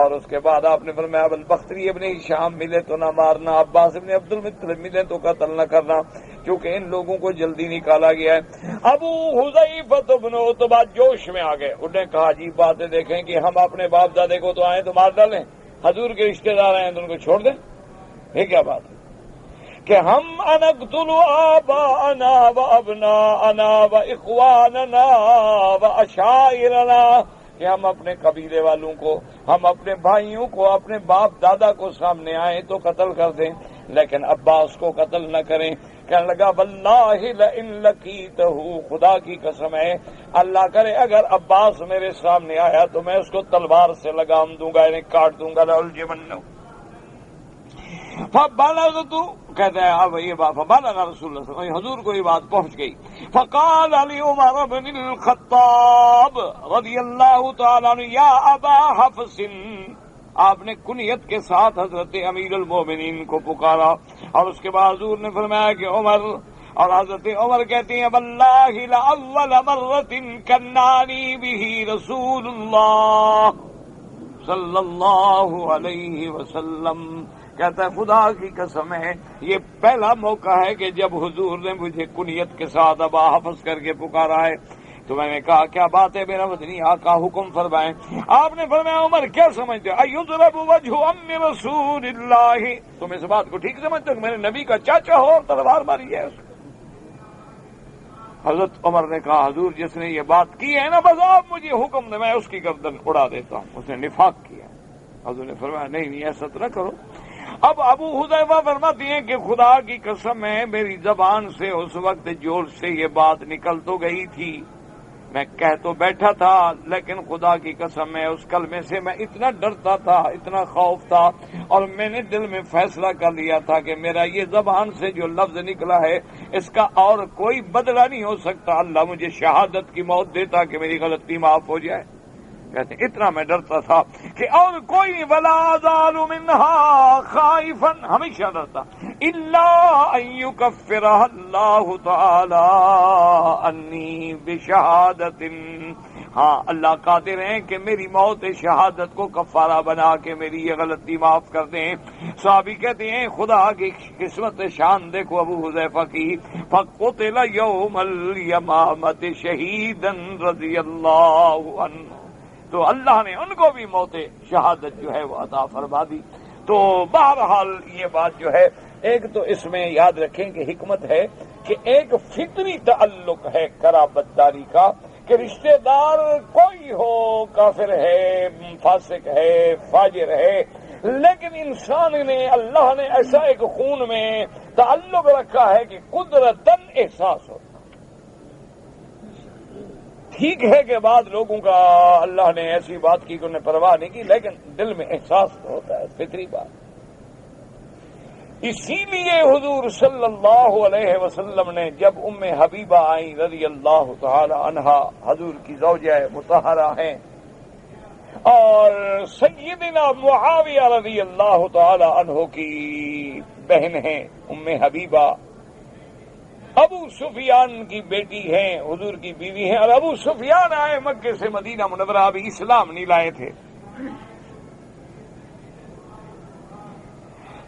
اور اس کے بعد آپ نے فرمایا البختری ابن شام ملے تو نہ مارنا، عباس ابن عبد المطلب ملے تو قتل نہ کرنا، کیونکہ ان لوگوں کو جلدی نکالا گیا ہے۔ ابو حذیفہ بن عتبہ جوش میں آ گئے، انہوں نے کہا عجیب بات ہے، دیکھیں کہ ہم اپنے باپ دادے کو تو آئیں تو مار ڈالیں، حضور کے رشتے دار آئیں تو ان کو چھوڑ دیں، یہ کیا بات ہے کہ ہم انقتل آباءنا وابناءنا واخواننا واشائرنا، کہ ہم اپنے قبیلے والوں کو، ہم اپنے بھائیوں کو، اپنے باپ دادا کو سامنے آئیں تو قتل کر دیں، لیکن عباس کو قتل نہ کریں۔ کہنے لگا واللہ لئن لقیتہ، خدا کی قسم ہے اللہ کرے اگر عباس میرے سامنے آیا تو میں اس کو تلوار سے لگام دوں گا، یعنی کاٹ دوں گا، لألجمنہ۔ فبلغت، کہتا ہے اب یہ بات فبلغ رسول اللہ صلی اللہ علیہ وسلم، حضور کو یہ بات پہنچ گئی، فقال علی عمر بن الخطاب رضی اللہ تعالیٰ عنہ یا ابا حفص، آپ نے کنیت کے ساتھ حضرت امیر المومنین کو پکارا، اور اس کے بعد حضور نے فرمایا کہ عمر، اور حضرت عمر کہتے ہیں واللہ لأول مرۃ کنانی بہ رسول اللہ صلی اللہ علیہ وسلم، کہتا ہے خدا کی قسم ہے یہ پہلا موقع ہے کہ جب حضور نے مجھے کنیت کے ساتھ ابا حفص کر کے پکارا ہے، تو میں نے کہا کیا بات ہے میرا مدنی آقا، حکم فرمائیں۔ آپ نے فرمایا عمر کیا سمجھتے ہو، ایضرب وجہ ام رسول اللہ، تم اس بات کو ٹھیک سمجھتے ہو کہ میرے نبی کا چاچا ہو اور تلوار ماری ہے اس کو؟ حضرت عمر نے کہا حضور جس نے یہ بات کی ہے نا بس آپ مجھے حکم دیں میں اس کی گردن اڑا دیتا ہوں، اس نے نفاق کیا۔ حضور نے فرمایا نہیں ایسا تو نہ کرو۔ اب ابو حذیفہ فرماتی ہیں کہ خدا کی قسم ہے میری زبان سے اس وقت جوش سے یہ بات نکل تو گئی تھی، میں کہہ تو بیٹھا تھا لیکن خدا کی قسم ہے اس کلمے سے میں اتنا ڈرتا تھا، اتنا خوف تھا، اور میں نے دل میں فیصلہ کر لیا تھا کہ میرا یہ زبان سے جو لفظ نکلا ہے اس کا اور کوئی بدلہ نہیں ہو سکتا، اللہ مجھے شہادت کی موت دیتا کہ میری غلطی معاف ہو جائے۔ کہتے اتنا میں ڈرتا تھا کہ اور کوئی نہیں، ولا ازال منها خائفا، ہمیشہ ڈرتا، الا ان یکفرها اللہ تعالی انی بشہادت، ہاں اللہ قادر ہیں کہ میری موت شہادت کو کفارہ بنا کے میری یہ غلطی معاف کر دیں۔ صحابی کہتے ہیں خدا کی قسمت شان دیکھو ابو حذیفہ کی، فقتل یوم الیمامۃ شہیدا رضی اللہ عنہ، تو اللہ نے ان کو بھی موت شہادت جو ہے وہ عطا فرما دی۔ تو بہرحال یہ بات جو ہے ایک تو اس میں یاد رکھیں کہ حکمت ہے کہ ایک فطری تعلق ہے قرابت داری کا، کہ رشتہ دار کوئی ہو، کافر ہے، فاسق ہے، فاجر ہے، لیکن انسان نے، اللہ نے ایسا ایک خون میں تعلق رکھا ہے کہ قدرتاً احساس ہو۔ ٹھیک ہے کہ بعض لوگوں کا اللہ نے ایسی بات کی کہ انہیں پرواہ نہیں کی، لیکن دل میں احساس تو ہوتا ہے، فطری بات۔ اسی لیے حضور صلی اللہ علیہ وسلم نے جب ام حبیبہ آئیں رضی اللہ تعالی عنہا، حضور کی زوجہ مطہرہ ہیں اور سیدنا معاویہ رضی اللہ تعالی عنہ کی بہن ہیں ام حبیبہ، ابو سفیان کی بیٹی ہیں، حضور کی بیوی ہیں، اور ابو سفیان آئے مکے سے مدینہ منورہ، ابھی اسلام نہیں لائے تھے۔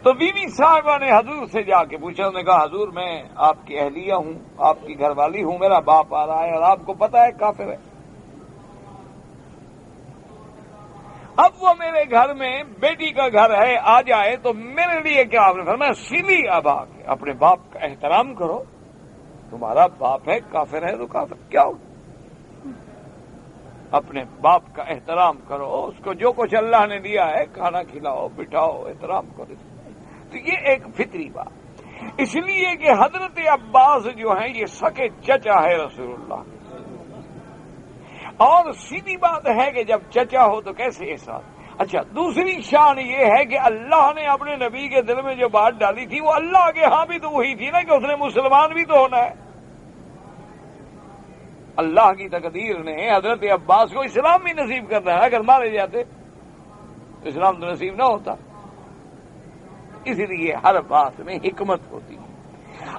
تو بیوی صاحبہ نے حضور سے جا کے پوچھا، انہوں نے کہا حضور میں آپ کی اہلیہ ہوں، آپ کی گھر والی ہوں، میرا باپ آ رہا ہے اور آپ کو پتہ ہے کافر ہے، اب وہ میرے گھر میں بیٹی کا گھر ہے، آ جائے تو میرے لیے کیا؟ آپ نے فرمایا سیلی ابا، اپنے باپ کا احترام کرو، تمہارا باپ ہے کافر ہے تو کافر کیا ہو، اپنے باپ کا احترام کرو، اس کو جو کچھ اللہ نے دیا ہے کھانا کھلاؤ، بٹھاؤ، احترام کرو۔ تو یہ ایک فطری بات، اس لیے کہ حضرت عباس جو ہیں یہ سکے چچا ہے رسول اللہ، اور سیدھی بات ہے کہ جب چچا ہو تو کیسے احساس۔ اچھا دوسری شان یہ ہے کہ اللہ نے اپنے نبی کے دل میں جو بات ڈالی تھی وہ اللہ کے ہاں بھی تو وہی تھی نا، کہ اس نے مسلمان بھی تو ہونا ہے۔ اللہ کی تقدیر نے حضرت عباس کو اسلام بھی نصیب کرنا ہے، اگر مارے جاتے تو اسلام تو نصیب نہ ہوتا، اس لیے ہر بات میں حکمت ہوتی ہے۔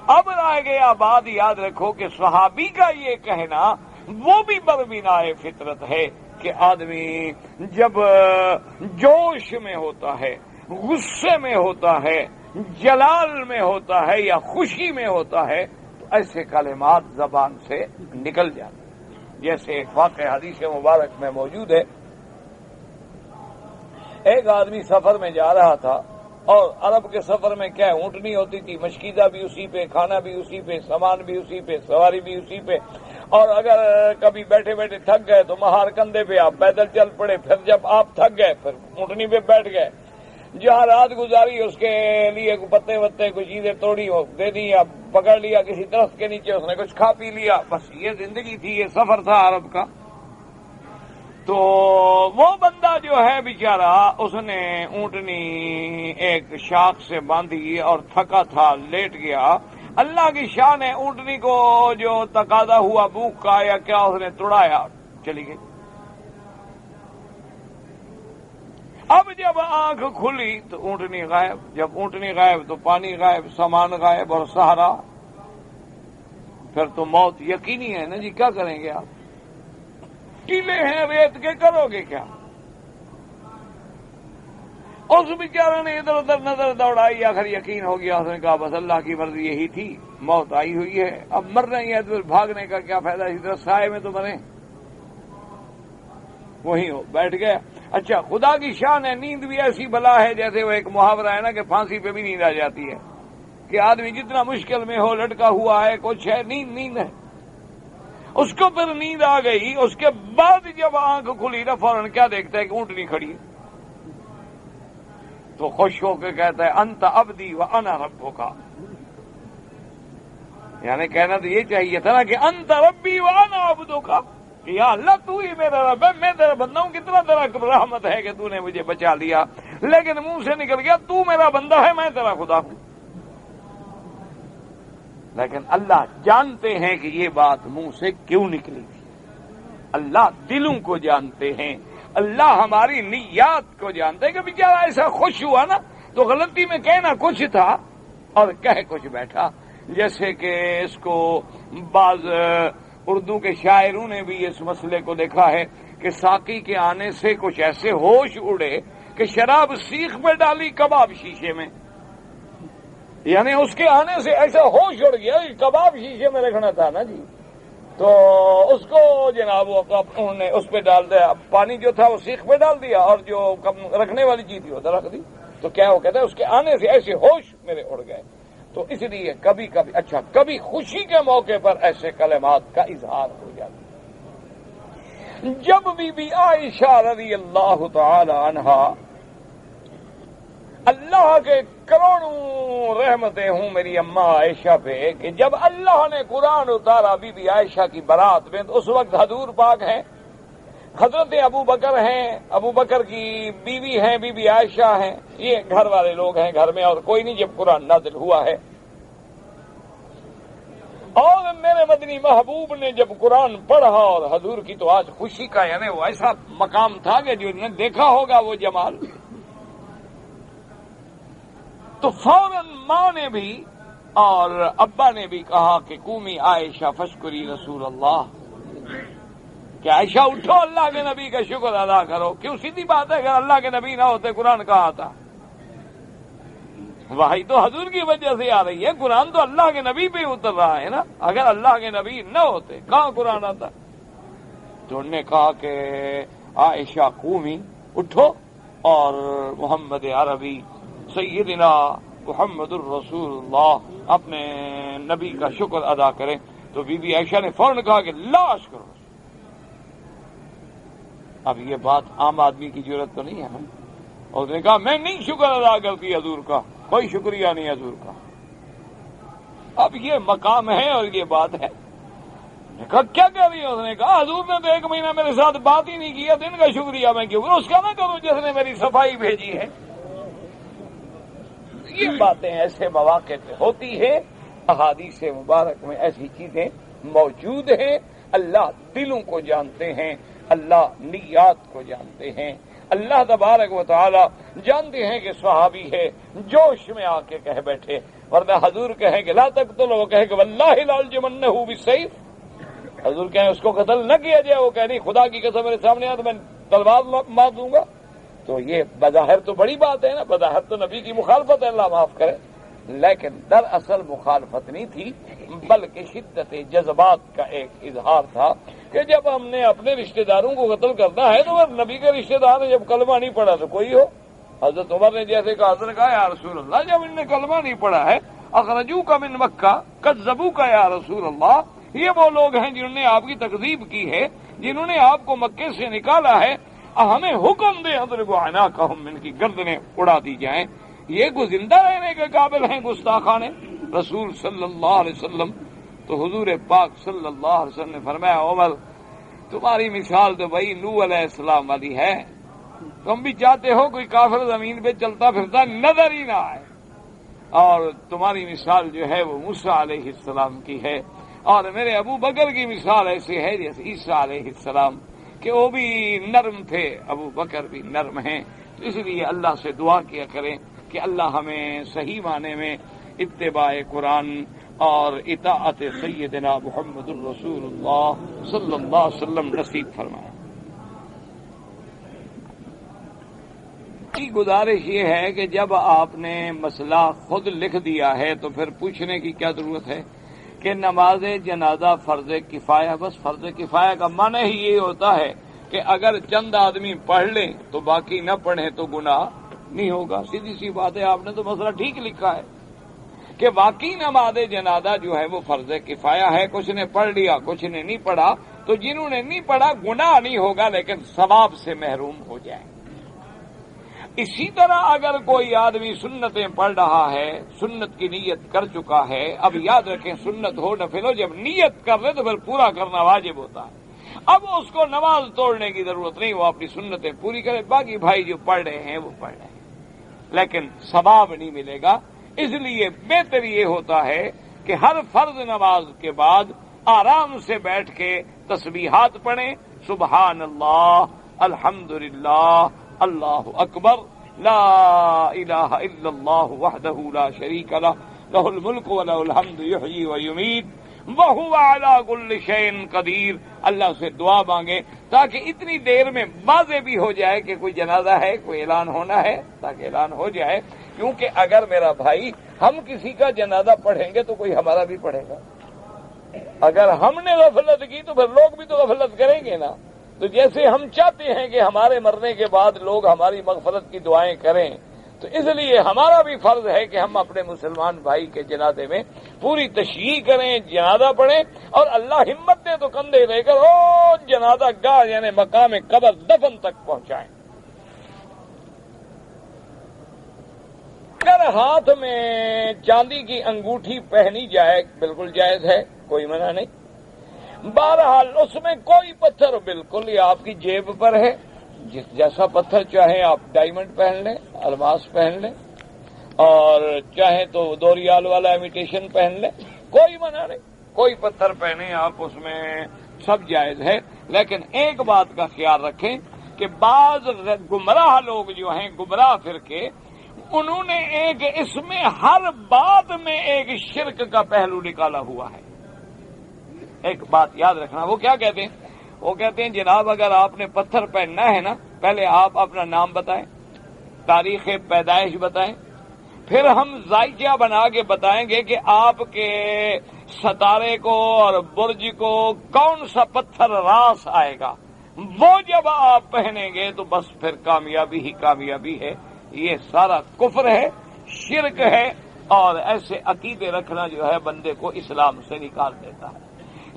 اب رہ گیا بات، یاد رکھو کہ صحابی کا یہ کہنا وہ بھی بربنائے فطرت ہے کہ آدمی جب جوش میں ہوتا ہے، غصے میں ہوتا ہے، جلال میں ہوتا ہے یا خوشی میں ہوتا ہے تو ایسے کلمات زبان سے نکل جاتے ہیں۔ جیسے ایک واقعہ حدیث مبارک میں موجود ہے، ایک آدمی سفر میں جا رہا تھا، اور عرب کے سفر میں کیا اونٹنی ہوتی تھی، مشکیزہ بھی اسی پہ، کھانا بھی اسی پہ، سامان بھی اسی پہ، سواری بھی اسی پہ، اور اگر کبھی بیٹھے بیٹھے تھک گئے تو مہار کندھے پہ آپ پیدل چل پڑے، پھر جب آپ تھک گئے پھر اونٹنی پہ بیٹھ گئے، جہاں رات گزاری اس کے لیے پتے وتے کوئی چیزیں توڑی ہو دے دی، یا پکڑ لیا کسی درخت کے نیچے، اس نے کچھ کھا پی لیا، بس یہ زندگی تھی، یہ سفر تھا عرب کا۔ تو وہ بندہ جو ہے بیچارہ، اس نے اونٹنی ایک شاخ سے باندھی اور تھکا تھا، لیٹ گیا۔ اللہ کی شان ہے، اونٹنی کو جو تقاضا ہوا بھوک کا یا کیا، اس نے توڑایا، چلی گئی۔ اب جب آنکھ کھلی تو اونٹنی غائب، جب اونٹنی غائب تو پانی غائب، سامان غائب اور سہارا، پھر تو موت یقینی ہے نا جی، کیا کریں گے آپ؟ ٹیلے ہیں ریت کے، کرو گے کیا؟ اس بیچارے نے ادھر ادھر نظر دوڑائی، آخر یقین ہو گیا، اس نے کہا بس اللہ کی مرضی یہی تھی، موت آئی ہوئی ہے، اب مر رہی ہے تو بھاگنے کا کیا فائدہ، اسی طرح سائے میں تو مرے، وہی ہو بیٹھ گیا۔ اچھا خدا کی شان ہے، نیند بھی ایسی بلا ہے، جیسے وہ ایک محاورہ ہے نا کہ پھانسی پہ بھی نیند آ جاتی ہے، کہ آدمی جتنا مشکل میں ہو، لٹکا ہوا ہے، کچھ ہے، نیند ہے، اس کو پھر نیند آ گئی۔ اس کے بعد جب آنکھ کھلی نا فوراً کیا دیکھتا ہے کہ اونٹنی کھڑی ہے، تو خوش ہو کے کہتا ہے انت عبدی وانا ربک، یعنی کہنا تو یہ چاہیے تھا نا کہ انت ربی وانا عبدک، کہ یا اللہ تو ہی میرا رب ہے، میں تیرا بندہ ہوں، کتنا تیرا رحمت ہے کہ تو نے مجھے بچا لیا، لیکن منہ سے نکل گیا تو میرا بندہ ہے، میں تیرا خدا ہوں۔ لیکن اللہ جانتے ہیں کہ یہ بات منہ سے کیوں نکلی تھی، اللہ دلوں کو جانتے ہیں، اللہ ہماری نیات کو جانتے ہیں کہ بیچارہ ایسا خوش ہوا نا تو غلطی میں کہنا کچھ تھا اور کہہ کچھ بیٹھا۔ جیسے کہ اس کو بعض اردو کے شاعروں نے بھی اس مسئلے کو دیکھا ہے کہ ساقی کے آنے سے کچھ ایسے ہوش اڑے کہ شراب سیخ میں ڈالی کباب شیشے میں، یعنی اس کے آنے سے ایسا ہوش اڑ گیا کہ کباب شیشے میں رکھنا تھا نا جی، تو اس کو جناب انہوں نے اس پہ ڈال دیا، پانی جو تھا وہ سیخ پہ ڈال دیا اور جو رکھنے والی چیز تھی وہ رکھ دی، تو کیا وہ کہتا ہے اس کے آنے سے ایسے ہوش میرے اڑ گئے۔ تو اس لیے کبھی کبھی کبھی خوشی کے موقع پر ایسے کلمات کا اظہار ہو جاتا ہے۔ جب بی عائشہ رضی اللہ تعالی عنہا، اللہ کے کروڑوں رحمتیں ہوں میری اماں عائشہ پہ، کہ جب اللہ نے قرآن اتارا بی عائشہ کی برات میں، تو اس وقت حضور پاک ہیں، حضرت ابو بکر ہیں، ابو بکر کی بیوی ہیں بی عائشہ ہیں، یہ گھر والے لوگ ہیں گھر میں، اور کوئی نہیں جب قرآن نازل ہوا ہے۔ اور میرے مدنی محبوب نے جب قرآن پڑھا، اور حضور کی تو آج خوشی کا یعنی وہ ایسا مقام تھا کہ جو نے دیکھا ہوگا وہ جمال، تو فوراً ماں نے بھی اور ابا نے بھی کہا کہ قومی عائشہ فشکری رسول اللہ، کہ عائشہ اٹھو اللہ کے نبی کا شکر ادا کرو۔ کیوں؟ سیدھی بات ہے، اگر اللہ کے نبی نہ ہوتے قرآن کہاں آتا؟ وہی تو حضور کی وجہ سے آ رہی ہے، قرآن تو اللہ کے نبی پہ اتر رہا ہے نا، اگر اللہ کے نبی نہ ہوتے کہاں قرآن آتا؟ تو انہوں نے کہا کہ عائشہ قومی اٹھو اور محمد عربی سیدنا محمد الرسول اللہ اپنے نبی کا شکر ادا کریں۔ تو بی عائشہ نے فوراً کہا کہ لاش کرو۔ اب یہ بات عام آدمی کی ضرورت تو نہیں ہے نا، اور اس نے کہا میں نہیں شکر ادا کرتی حضور کا، کوئی شکریہ نہیں حضور کا۔ اب یہ مقام ہے اور یہ بات ہے۔ نے کہا کیا کہہ رہی ہے؟ اس نے کہا حضور نے تو 1 مہینہ میرے ساتھ بات ہی نہیں کیا، دن کا شکریہ میں کیوں اس کا نہ کروں جس نے میری صفائی بھیجی ہے۔ یہ باتیں ایسے مواقع پہ ہوتی ہیں، احادیث مبارک میں ایسی چیزیں موجود ہیں۔ اللہ دلوں کو جانتے ہیں، اللہ نیات کو جانتے ہیں، اللہ تبارک و تعالی جانتے ہیں کہ صحابی ہے جوش میں آ کے کہہ بیٹھے، ورنہ حضور کہیں کہ لا تقتلوا، وہ کہے کہ واللہ لارجمنہ بالسیف، حضور کہیں اس کو قتل نہ کیا جائے، وہ کہہ نہیں خدا کی قسم میرے سامنے آ تو میں تلوار مار دوں گا۔ تو یہ بظاہر تو بڑی بات ہے نا، بظاہر تو نبی کی مخالفت ہے، اللہ معاف کرے، لیکن دراصل مخالفت نہیں تھی بلکہ شدت جذبات کا ایک اظہار تھا کہ جب ہم نے اپنے رشتہ داروں کو قتل کرنا ہے تو نبی کے رشتہ دار نے جب کلمہ نہیں پڑھا تو کوئی ہو۔ حضرت عمر نے جیسے کہا، حضرت نے کہا یا رسول اللہ جب ان نے کلمہ نہیں پڑھا ہے، اخرجو کا من مکہ کذبو کا یا رسول اللہ، یہ وہ لوگ ہیں جنہوں نے آپ کی تکذیب کی ہے، جنہوں نے آپ کو مکے سے نکالا ہے، ہمیں حکم دے حضرت اعناقہم، ان کی گردنیں اڑا دی جائیں۔ یہ کو زندہ رہنے کے قابل ہیں گستاخان رسول صلی اللہ علیہ وسلم۔ تو حضور پاک صلی اللہ علیہ وسلم نے فرمایا عمر تمہاری مثال تو بھائی نوح علیہ السلام والی ہے، تم بھی چاہتے ہو کوئی کافر زمین پہ چلتا پھرتا نظر ہی نہ آئے، اور تمہاری مثال جو ہے وہ موسیٰ علیہ السلام کی ہے، اور میرے ابو بکر کی مثال ایسی ہے جیسے عیسیٰ علیہ السلام کہ وہ بھی نرم تھے، ابو بکر بھی نرم ہیں۔ تو اس لیے اللہ سے دعا کیا کریں کہ اللہ ہمیں صحیح معنی میں اتباع قرآن اور اطاعت سیدنا محمد الرسول اللہ صلی اللہ علیہ وسلم نصیب فرمائے۔ کی گزارش یہ ہے کہ جب آپ نے مسئلہ خود لکھ دیا ہے تو پھر پوچھنے کی کیا ضرورت ہے کہ نماز جنازہ فرض کفایہ، بس فرض کفایہ کا معنی ہی یہ ہوتا ہے کہ اگر چند آدمی پڑھ لیں تو باقی نہ پڑھیں تو گناہ نہیں ہوگا۔ سیدھی سی بات ہے، آپ نے تو مسئلہ ٹھیک لکھا ہے کہ واقعی نماز جنازہ جو ہے وہ فرض کفایہ ہے، کچھ نے پڑھ لیا کچھ نے نہیں پڑھا، تو جنہوں نے نہیں پڑھا گناہ نہیں ہوگا لیکن ثواب سے محروم ہو جائیں۔ اسی طرح اگر کوئی آدمی سنتیں پڑھ رہا ہے، سنت کی نیت کر چکا ہے، اب یاد رکھیں سنت ہو نفل ہو، جب نیت کر لے تو پھر پورا کرنا واجب ہوتا ہے۔ اب اس کو نماز توڑنے کی ضرورت نہیں، وہ اپنی سنتیں پوری کرے، باقی بھائی جو پڑھ رہے ہیں وہ پڑھ رہے ہیں، لیکن ثواب نہیں ملے گا۔ اس لیے بہتر یہ ہوتا ہے کہ ہر فرض نماز کے بعد آرام سے بیٹھ کے تسبیحات پڑھیں، سبحان اللہ، الحمدللہ، اللہ اکبر، لا الہ الا اللہ وحدہ لا شریک لہ، لہ الملک و لہ الحمد یحیی و یمیت وہو علی کل شیء قدیر۔ اللہ سے دعا مانگے تاکہ اتنی دیر میں واضح بھی ہو جائے کہ کوئی جنازہ ہے، کوئی اعلان ہونا ہے، تاکہ اعلان ہو جائے، کیونکہ اگر میرا بھائی ہم کسی کا جنازہ پڑھیں گے تو کوئی ہمارا بھی پڑھے گا، اگر ہم نے غفلت کی تو پھر لوگ بھی تو غفلت کریں گے نا۔ تو جیسے ہم چاہتے ہیں کہ ہمارے مرنے کے بعد لوگ ہماری مغفرت کی دعائیں کریں، تو اس لیے ہمارا بھی فرض ہے کہ ہم اپنے مسلمان بھائی کے جنازے میں پوری تشییع کریں، جنازہ پڑھیں، اور اللہ ہمت دے تو کندھے لے کر جنازہ گاہ یعنی مقام قبر دفن تک پہنچائیں۔ اگر ہاتھ میں چاندی کی انگوٹھی پہنی جائے بالکل جائز ہے، کوئی منع نہیں۔ بہرحال اس میں کوئی پتھر بالکل یہ آپ کی جیب پر ہے، جس جیسا پتھر چاہیں آپ ڈائمنڈ پہن لیں، الماس پہن لیں، اور چاہیں تو 2 ریال والا امیٹیشن پہن لیں، کوئی منع نہیں، کوئی پتھر پہنے آپ، اس میں سب جائز ہے۔ لیکن ایک بات کا خیال رکھیں کہ بعض گمراہ لوگ جو ہیں، گمراہ فرقے، انہوں نے ایک اس میں ہر بات میں ایک شرک کا پہلو نکالا ہوا ہے۔ ایک بات یاد رکھنا، وہ کیا کہتے ہیں؟ وہ کہتے ہیں جناب اگر آپ نے پتھر پہننا ہے نا، پہلے آپ اپنا نام بتائیں، تاریخ پیدائش بتائیں، پھر ہم ذائقہ بنا کے بتائیں گے کہ آپ کے ستارے کو اور برج کو کون سا پتھر راس آئے گا، وہ جب آپ پہنیں گے تو بس پھر کامیابی ہی کامیابی ہے۔ یہ سارا کفر ہے، شرک ہے، اور ایسے عقیدے رکھنا جو ہے بندے کو اسلام سے نکال دیتا ہے۔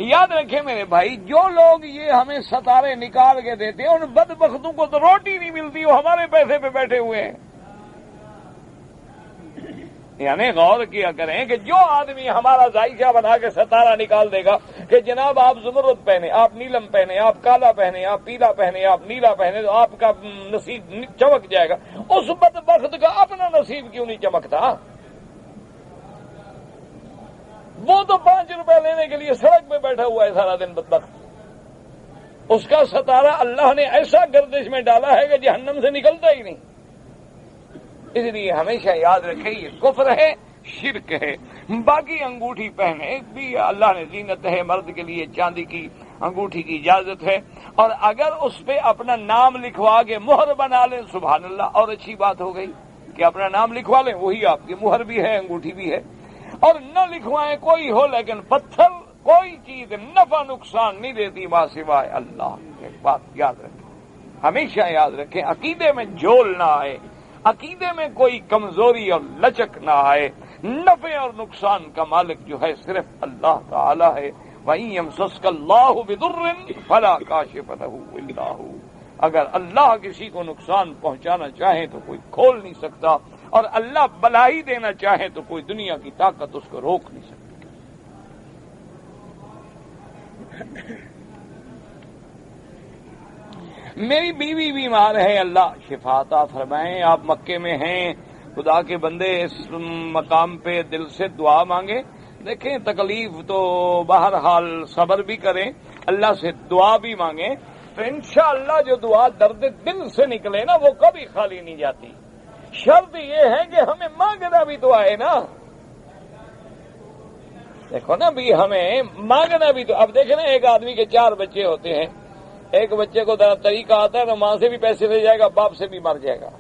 یاد رکھیں میرے بھائی، جو لوگ یہ ہمیں ستارے نکال کے دیتے ہیں ان بدبختوں کو تو روٹی نہیں ملتی، وہ ہمارے پیسے پہ بیٹھے ہوئے ہیں۔ یعنی غور کیا کریں کہ جو آدمی ہمارا ذائقہ بنا کے ستارہ نکال دے گا کہ جناب آپ زمرد پہنے، آپ نیلم پہنے، آپ کالا پہنے، آپ پیلا پہنے، آپ نیلا پہنے، تو آپ کا نصیب چمک جائے گا، اس بدبخت کا اپنا نصیب کیوں نہیں چمکتا؟ وہ تو 5 روپے لینے کے لیے سڑک پہ بیٹھا ہوا ہے سارا دن بدبخت، اس کا ستارہ اللہ نے ایسا گردش میں ڈالا ہے کہ جہنم سے نکلتا ہی نہیں۔ اس لیے ہمیشہ یاد رکھیں یہ کفر ہے، شرک ہے۔ باقی انگوٹھی پہنے بھی اللہ نے زینت ہے، مرد کے لیے چاندی کی انگوٹھی کی اجازت ہے، اور اگر اس پہ اپنا نام لکھوا کے مہر بنا لیں سبحان اللہ، اور اچھی بات ہو گئی کہ اپنا نام لکھوا لیں، وہی آپ کی مہر بھی ہے، انگوٹھی بھی ہے۔ اور نہ لکھوائیں کوئی ہو، لیکن پتھر کوئی چیز نفع نقصان نہیں دیتی ماں سوائے اللہ۔ ایک بات یاد رکھیں، ہمیشہ یاد رکھیں، عقیدے میں جھول نہ آئے، عقیدے میں کوئی کمزوری اور لچک نہ آئے۔ نفع اور نقصان کا مالک جو ہے صرف اللہ تعالی ہے۔ وَإِن يَمْسَسْكَ اللَّهُ بِضُرٍّ فَلَا كَاشِفَ لَهُ إِلَّا هُوَ۔ اگر اللہ کسی کو نقصان پہنچانا چاہے تو کوئی کھول نہیں سکتا، اور اللہ بلائی دینا چاہے تو کوئی دنیا کی طاقت اس کو روک نہیں سکتی۔ میری بیوی بیمار ہے، اللہ شفا عطا فرمائیں۔ آپ مکے میں ہیں، خدا کے بندے اس مقام پہ دل سے دعا مانگیں۔ دیکھیں تکلیف تو بہرحال صبر بھی کریں، اللہ سے دعا بھی مانگیں، تو انشاءاللہ جو دعا درد دل سے نکلے نا وہ کبھی خالی نہیں جاتی۔ شرط یہ ہے کہ ہمیں مانگنا بھی تو آئے نا، دیکھو نا بھی ہمیں مانگنا بھی تو۔ اب دیکھیں نا ایک آدمی کے 4 بچے ہوتے ہیں، ایک بچے کو طریقہ آتا ہے تو ماں سے بھی پیسے لے جائے گا، باپ سے بھی مر جائے گا۔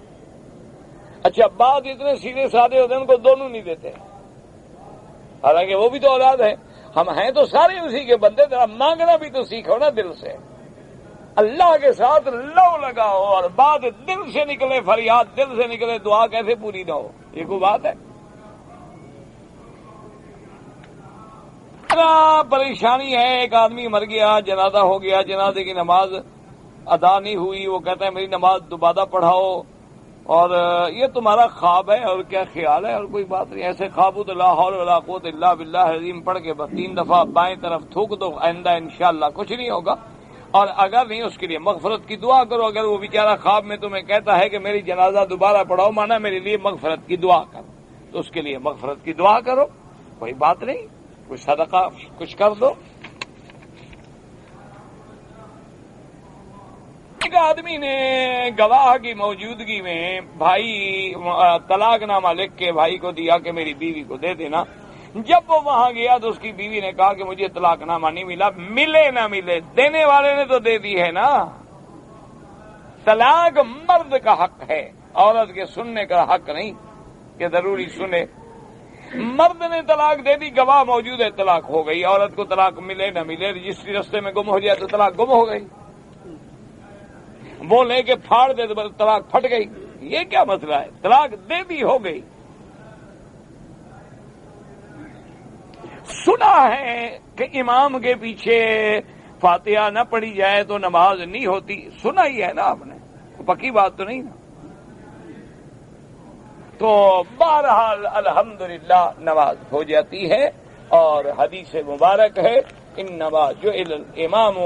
اچھا بعد اتنے سیدھے سادے ہوتے ہیں ان کو دونوں نہیں دیتے، حالانکہ وہ بھی تو اولاد ہے۔ ہم ہیں تو سارے اسی کے بندے، ذرا مانگنا بھی تو سیکھو نا دل سے، اللہ کے ساتھ لو لگاؤ، اور بات دل سے نکلے، فریاد دل سے نکلے، دعا کیسے پوری نہ ہو؟ یہ کوئی بات ہے؟ پریشانی ہے، ایک آدمی مر گیا، جنازہ ہو گیا، جنازے کی نماز ادا نہیں ہوئی، وہ کہتا ہے میری نماز دوبارہ پڑھاؤ، اور یہ تمہارا خواب ہے اور کیا خیال ہے، اور کوئی بات نہیں، ایسے خواب تو لا حول ولا قوت الا باللہ العظیم پڑھ کے 3 دفعہ بائیں طرف تھوک دو، آئندہ انشاءاللہ کچھ نہیں ہوگا۔ اور اگر نہیں اس کے لیے مغفرت کی دعا کرو. اگر وہ بیچارہ خواب میں تمہیں کہتا ہے کہ میری جنازہ دوبارہ پڑھاؤ، مانا میرے لیے مغفرت کی دعا کرو، تو اس کے لیے مغفرت کی دعا کرو، کوئی بات نہیں، کوئی صدقہ کچھ کر دو. ایک آدمی نے گواہ کی موجودگی میں بھائی طلاق نامہ لکھ کے بھائی کو دیا کہ میری بیوی کو دے دینا. جب وہ وہاں گیا تو اس کی بیوی نے کہا کہ مجھے طلاق نامہ نہیں ملا. ملے نہ ملے، دینے والے نے تو دے دی ہے نا. طلاق مرد کا حق ہے، عورت کے سننے کا حق نہیں کہ ضروری سنے. مرد نے طلاق دے دی، گواہ موجود ہے، طلاق ہو گئی. عورت کو طلاق ملے نہ ملے، رجسٹری رستے میں گم ہو جائے تو طلاق گم ہو گئی. وہ لے کے پھاڑ دے تو طلاق پھٹ گئی. یہ کیا مسئلہ ہے؟ طلاق دے دی، ہو گئی. سنا ہے کہ امام کے پیچھے فاتحہ نہ پڑھی جائے تو نماز نہیں ہوتی. سنا ہی ہے نا آپ نے، پکی بات تو نہیں نا. تو بہرحال الحمدللہ نماز ہو جاتی ہے. اور حدیث مبارک ہے انما جعل الامام،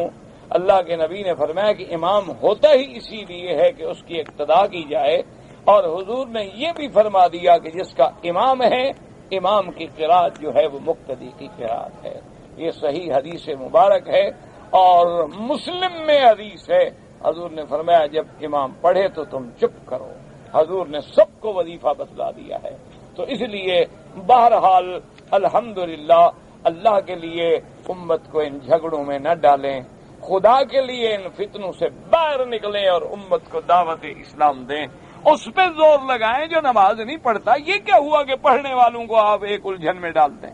اللہ کے نبی نے فرمایا کہ امام ہوتا ہی اسی لیے ہے کہ اس کی اقتداء کی جائے. اور حضور نے یہ بھی فرما دیا کہ جس کا امام ہے، امام کی قرات جو ہے وہ مقتدی کی قرات ہے. یہ صحیح حدیث مبارک ہے. اور مسلم میں حدیث ہے، حضور نے فرمایا جب امام پڑھے تو تم چپ کرو. حضور نے سب کو وظیفہ بتلا دیا ہے. تو اس لیے بہرحال الحمدللہ اللہ کے لیے امت کو ان جھگڑوں میں نہ ڈالیں، خدا کے لیے ان فتنوں سے باہر نکلیں اور امت کو دعوت اسلام دیں. اس پہ زور لگائیں جو نماز نہیں پڑھتا. یہ کیا ہوا کہ پڑھنے والوں کو آپ ایک الجھن میں ڈال دیں؟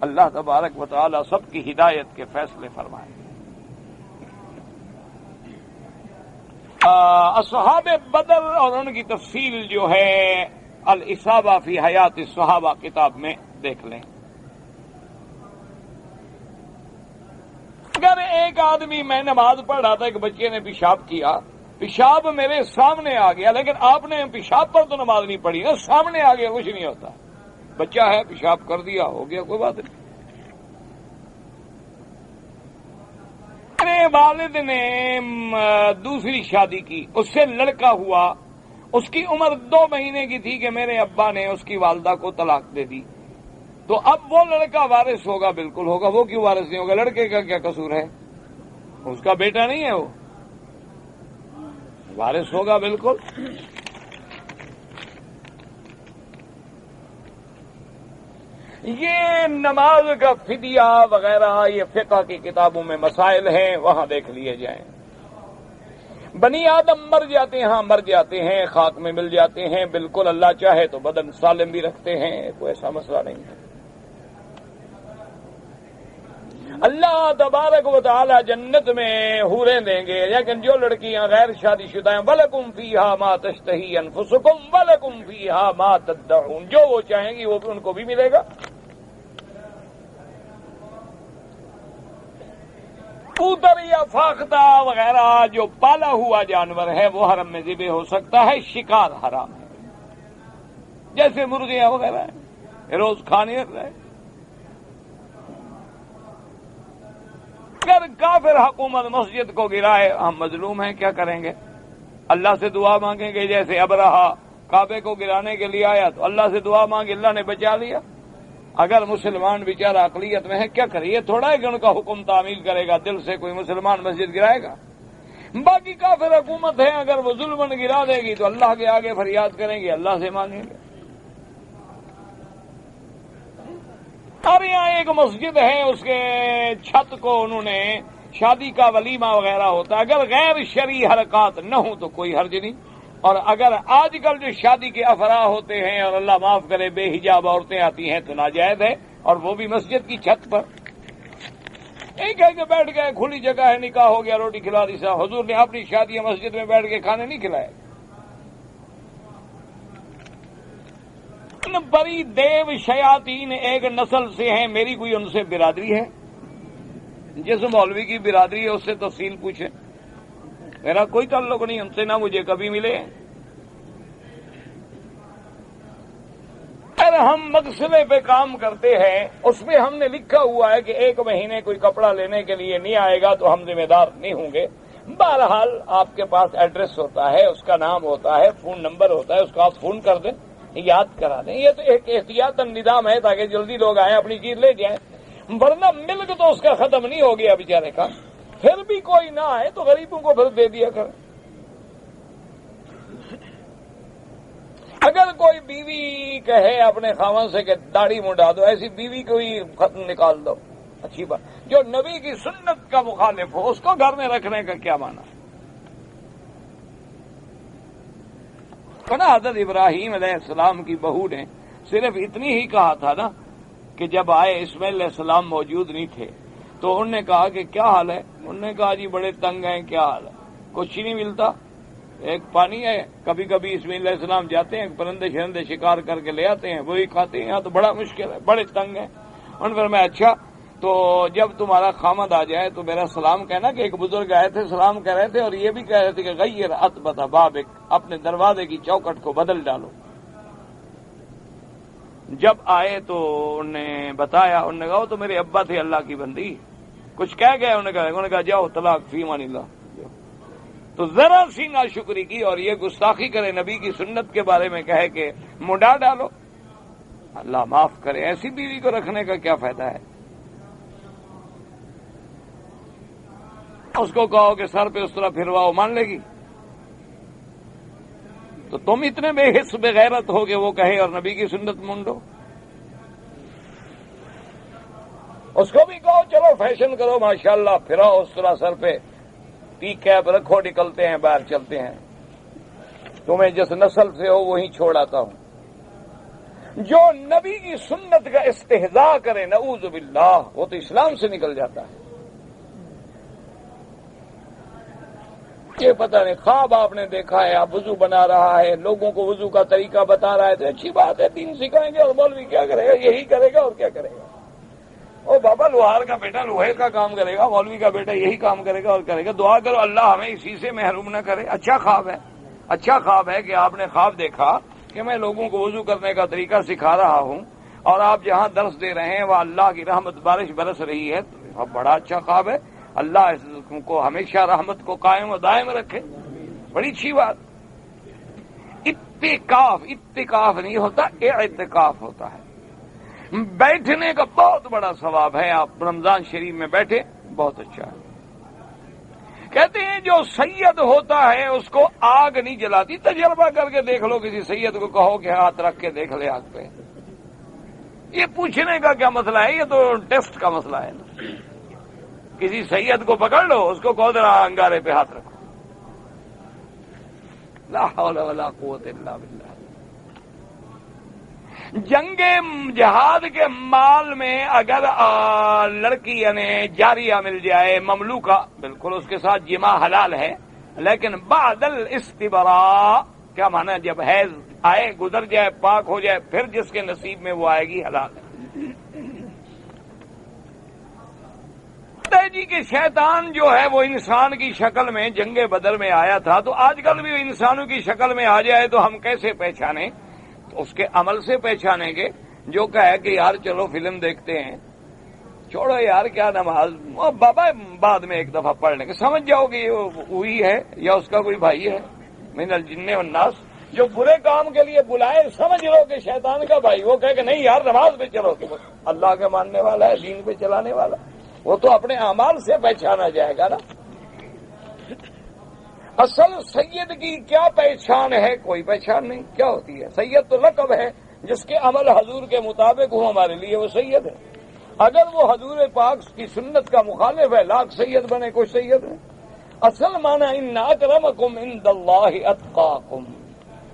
اللہ تبارک و تعالی سب کی ہدایت کے فیصلے فرمائیں. اصحاب بدر اور ان کی تفصیل جو ہے الاصابہ فی حیات الصحابہ کتاب میں دیکھ لیں. اگر ایک آدمی، میں نماز پڑھ رہا تھا، ایک بچے نے پیشاب کیا، پیشاب میرے سامنے آ گیا، لیکن آپ نے پیشاب پر تو نماز نہیں پڑھی نا، سامنے آ گیا کچھ نہیں ہوتا. بچہ ہے، پیشاب کر دیا، ہو گیا، کوئی بات نہیں. میرے والد نے دوسری شادی کی، اس سے لڑکا ہوا، اس کی عمر 2 مہینے کی تھی کہ میرے ابا نے اس کی والدہ کو طلاق دے دی. تو اب وہ لڑکا وارث ہوگا، بالکل ہوگا. وہ کیوں وارث نہیں ہوگا؟ لڑکے کا کیا قصور ہے؟ اس کا بیٹا نہیں ہے، وہ وارث ہوگا بالکل. یہ نماز کا فدیہ وغیرہ یہ فقہ کی کتابوں میں مسائل ہیں، وہاں دیکھ لیے جائیں. بنی آدم مر جاتے ہیں، ہاں مر جاتے ہیں، خاک میں مل جاتے ہیں، بالکل. اللہ چاہے تو بدن سالم بھی رکھتے ہیں، کوئی ایسا مسئلہ نہیں ہے. اللہ تبارک و تعالی جنت میں حوریں دیں گے، لیکن جو لڑکیاں غیر شادی شدہ ہیں، وَلَكُمْ فِيهَا مَا تَشْتَهِي أَنفُسُكُمْ وَلَكُمْ فِيهَا مَا تَدَّعُونَ، جو وہ چاہیں گی وہ بھی ان کو بھی ملے گا. کبوتر یا فاختہ وغیرہ جو پالا ہوا جانور ہے وہ حرم میں ذبح ہو سکتا ہے، شکار حرام ہے. جیسے مرغیاں وغیرہ ہیں، روز کھانے رہے. اگر کافر حکومت مسجد کو گرائے، ہم مظلوم ہیں، کیا کریں گے؟ اللہ سے دعا مانگیں گے. جیسے ابرہا کعبے کو گرانے کے لیے آیا تو اللہ سے دعا مانگی، اللہ نے بچا لیا. اگر مسلمان بیچارہ اقلیت میں ہے، کیا کرے؟ یہ تھوڑا ہے کہ ان کا حکم تعمیل کرے گا، دل سے کوئی مسلمان مسجد گرائے گا. باقی کافر حکومت ہے، اگر وہ ظلمن گرا دے گی تو اللہ کے آگے فریاد کریں گے، اللہ سے مانگیں گے. اب یہاں ایک مسجد ہے، اس کے چھت کو انہوں نے شادی کا ولیمہ وغیرہ ہوتا ہے، اگر غیر شرعی حرکات نہ ہوں تو کوئی حرج نہیں. اور اگر آج کل جو شادی کے افراح ہوتے ہیں اور اللہ معاف کرے بے حجاب عورتیں آتی ہیں تو ناجائز ہے، اور وہ بھی مسجد کی چھت پر. ایک ہے کہ بیٹھ گئے، کھلی جگہ ہے، نکاح ہو گیا، روٹی کھلا دی. صاحب حضور نے اپنی شادی مسجد میں بیٹھ کے کھانے نہیں کھلائے. بڑی دیو شیاطین ایک نسل سے ہیں، میری کوئی ان سے برادری ہے؟ جس مولوی کی برادری ہے اس سے تفصیل پوچھیں، میرا کوئی تعلق نہیں ان سے، نہ مجھے کبھی ملے. ہم مغسلے پہ کام کرتے ہیں اس میں ہم نے لکھا ہوا ہے کہ 1 مہینے کوئی کپڑا لینے کے لیے نہیں آئے گا تو ہم ذمہ دار نہیں ہوں گے. بہرحال آپ کے پاس ایڈریس ہوتا ہے، اس کا نام ہوتا ہے، فون نمبر ہوتا ہے، اس کو آپ فون کر دیں، یاد کرا دیں. یہ تو ایک احتیاطاً نظام ہے تاکہ جلدی لوگ آئیں اپنی چیز لے جائیں، ورنہ ملک تو اس کا ختم نہیں ہو گیا بیچارے کا. پھر بھی کوئی نہ آئے تو غریبوں کو پھر دے دیا کریں. اگر کوئی بیوی کہے اپنے خاوند سے کہ داڑھی منڈا دو، ایسی بیوی کو ہی ختم نکال دو. اچھی بات. جو نبی کی سنت کا مخالف ہو اس کو گھر میں رکھنے کا کیا معنی ہے؟ حضرت ابراہیم علیہ السلام کی بہو نے صرف اتنی ہی کہا تھا نا کہ جب آئے اسماعیل علیہ السلام موجود نہیں تھے تو انہوں نے کہا کہ کیا حال ہے؟ انہوں نے کہا جی بڑے تنگ ہیں. کیا حال ہے؟ کچھ نہیں ملتا، ایک پانی ہے. کبھی کبھی اسماعیل علیہ السلام جاتے ہیں پرندے شرندے شکار کر کے لے آتے ہیں، وہی کھاتے ہیں. یہاں تو بڑا مشکل ہے، بڑے تنگ ہیں. ان پر میں اچھا تو جب تمہارا خامد آ جائے تو میرا سلام کہنا کہ ایک بزرگ آئے تھے سلام کہہ رہے تھے اور یہ بھی کہہ رہے تھے کہ غیر عتبۃ بابک، اپنے دروازے کی چوکٹ کو بدل ڈالو. جب آئے تو انہوں نے بتایا، انہوں نے کہا وہ تو میرے ابا تھے اللہ کی بندی. کچھ کہہ گئے، انہوں نے کہا جاؤ طلاق فی امان اللہ. تو ذرا سی ناشکری کی اور یہ گستاخی کرے نبی کی سنت کے بارے میں کہے کہ منڈا ڈالو. اللہ معاف کرے، ایسی بیوی کو رکھنے کا کیا فائدہ ہے؟ اس کو کہو کہ سر پہ اس طرح پھرواؤ، مان لے گی؟ تو تم اتنے بے حس بے غیرت ہو کہ وہ کہے اور نبی کی سنت منڈو. اس کو بھی کہو چلو فیشن کرو، ماشاءاللہ پھراؤ اس طرح سر پہ، پی کیپ رکھو، نکلتے ہیں باہر چلتے ہیں. تمہیں جس نسل سے ہو وہیں چھوڑ آتا ہوں. جو نبی کی سنت کا استہزاء کرے نعوذ باللہ وہ تو اسلام سے نکل جاتا ہے. یہ پتہ نہیں خواب آپ نے دیکھا ہے، آپ وضو بنا رہا ہے، لوگوں کو وضو کا طریقہ بتا رہا ہے تو اچھی بات ہے، دین سکھائیں گے. اور مولوی کیا کرے گا؟ یہی کرے گا اور کیا کرے گا؟ او بابا لوہار کا بیٹا لوہے کا کام کرے گا، مولوی کا بیٹا یہی کام کرے گا اور کرے گا. دعا کرو اللہ ہمیں اسی سے محروم نہ کرے. اچھا خواب ہے، اچھا خواب ہے کہ آپ نے خواب دیکھا کہ میں لوگوں کو وضو کرنے کا طریقہ سکھا رہا ہوں اور آپ جہاں درس دے رہے ہیں وہاں اللہ کی رحمت بارش برس رہی ہے. تو بڑا اچھا خواب ہے. اللہ اس کو ہمیشہ رحمت کو قائم و دائم رکھے. بڑی اچھی بات. اتقاف نہیں ہوتا، اعتکاف ہوتا ہے. بیٹھنے کا بہت بڑا ثواب ہے. آپ رمضان شریف میں بیٹھے، بہت اچھا ہے. کہتے ہیں جو سید ہوتا ہے اس کو آگ نہیں جلاتی. تجربہ کر کے دیکھ لو، کسی سید کو کہو کہ ہاتھ رکھ کے دیکھ لے آگ پہ. یہ پوچھنے کا کیا مسئلہ ہے؟ یہ تو ٹیسٹ کا مسئلہ ہے. کسی سید کو پکڑ لو، اس کو کہو ذرا انگارے پہ ہاتھ رکھو. لا حول ولا قوت الا باللہ. جنگ جہاد کے مال میں اگر لڑکی یعنی جاریہ مل جائے مملوکہ، بالکل اس کے ساتھ جماع حلال ہے، لیکن بعد الاستبراء کیا معنی؟ جب حیض آئے، گزر جائے، پاک ہو جائے، پھر جس کے نصیب میں وہ آئے گی حلال ہے. جی کہ شیطان جو ہے وہ انسان کی شکل میں جنگ بدر میں آیا تھا، تو آج کل بھی انسانوں کی شکل میں آ جائے تو ہم کیسے پہچانیں؟ تو اس کے عمل سے پہچانیں گے. جو کہے کہ یار چلو فلم دیکھتے ہیں، چھوڑو یار کیا نماز، بابا بعد میں ایک دفعہ پڑھ لیں گے، سمجھ جاؤ گے یہ وہی ہے یا اس کا کوئی بھائی ہے. من الجن والناس، جو برے کام کے لیے بلائے سمجھ لو کہ شیطان کا بھائی. وہ کہے کہ نہیں یار نماز پہ چلو، تو اللہ کے ماننے والا ہے، دین پہ چلانے والا. وہ تو اپنے اعمال سے پہچانا جائے گا نا. اصل سید کی کیا پہچان ہے؟ کوئی پہچان نہیں. کیا ہوتی ہے؟ سید تو لقب ہے. جس کے عمل حضور کے مطابق ہو ہمارے لیے وہ سید ہے. اگر وہ حضور پاک کی سنت کا مخالف ہے، لاکھ سید بنے کوئی سید ہے. اصل معنی ان اکرمکم عند اللہ اتقاکم،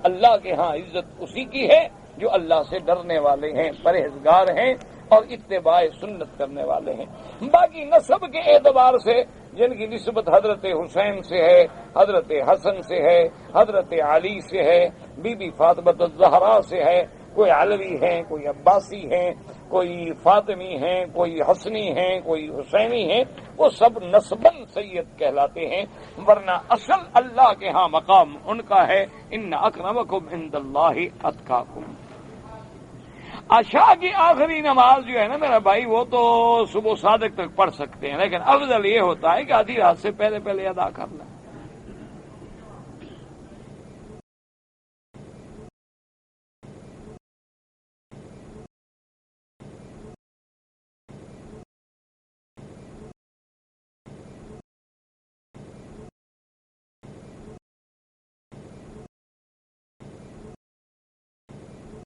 اللہ کے ہاں عزت اسی کی ہے جو اللہ سے ڈرنے والے ہیں، پرہیزگار ہیں اور اتباع سنت کرنے والے ہیں. باقی نسب کے اعتبار سے جن کی نسبت حضرت حسین سے ہے، حضرت حسن سے ہے، حضرت علی سے ہے، بی بی فاطمہ الزہرا سے ہے، کوئی علوی ہیں، کوئی عباسی ہیں، کوئی فاطمی ہیں، کوئی حسنی ہیں، کوئی حسینی ہیں، وہ سب نسباً سید کہلاتے ہیں. ورنہ اصل اللہ کے ہاں مقام ان کا ہے ان اکرمکم عند اللہ اتقاکم. عشاء کی آخری نماز جو ہے نا میرا بھائی، وہ تو صبح صادق تک پڑھ سکتے ہیں، لیکن افضل یہ ہوتا ہے کہ آدھی رات سے پہلے پہلے ادا کر لیں۔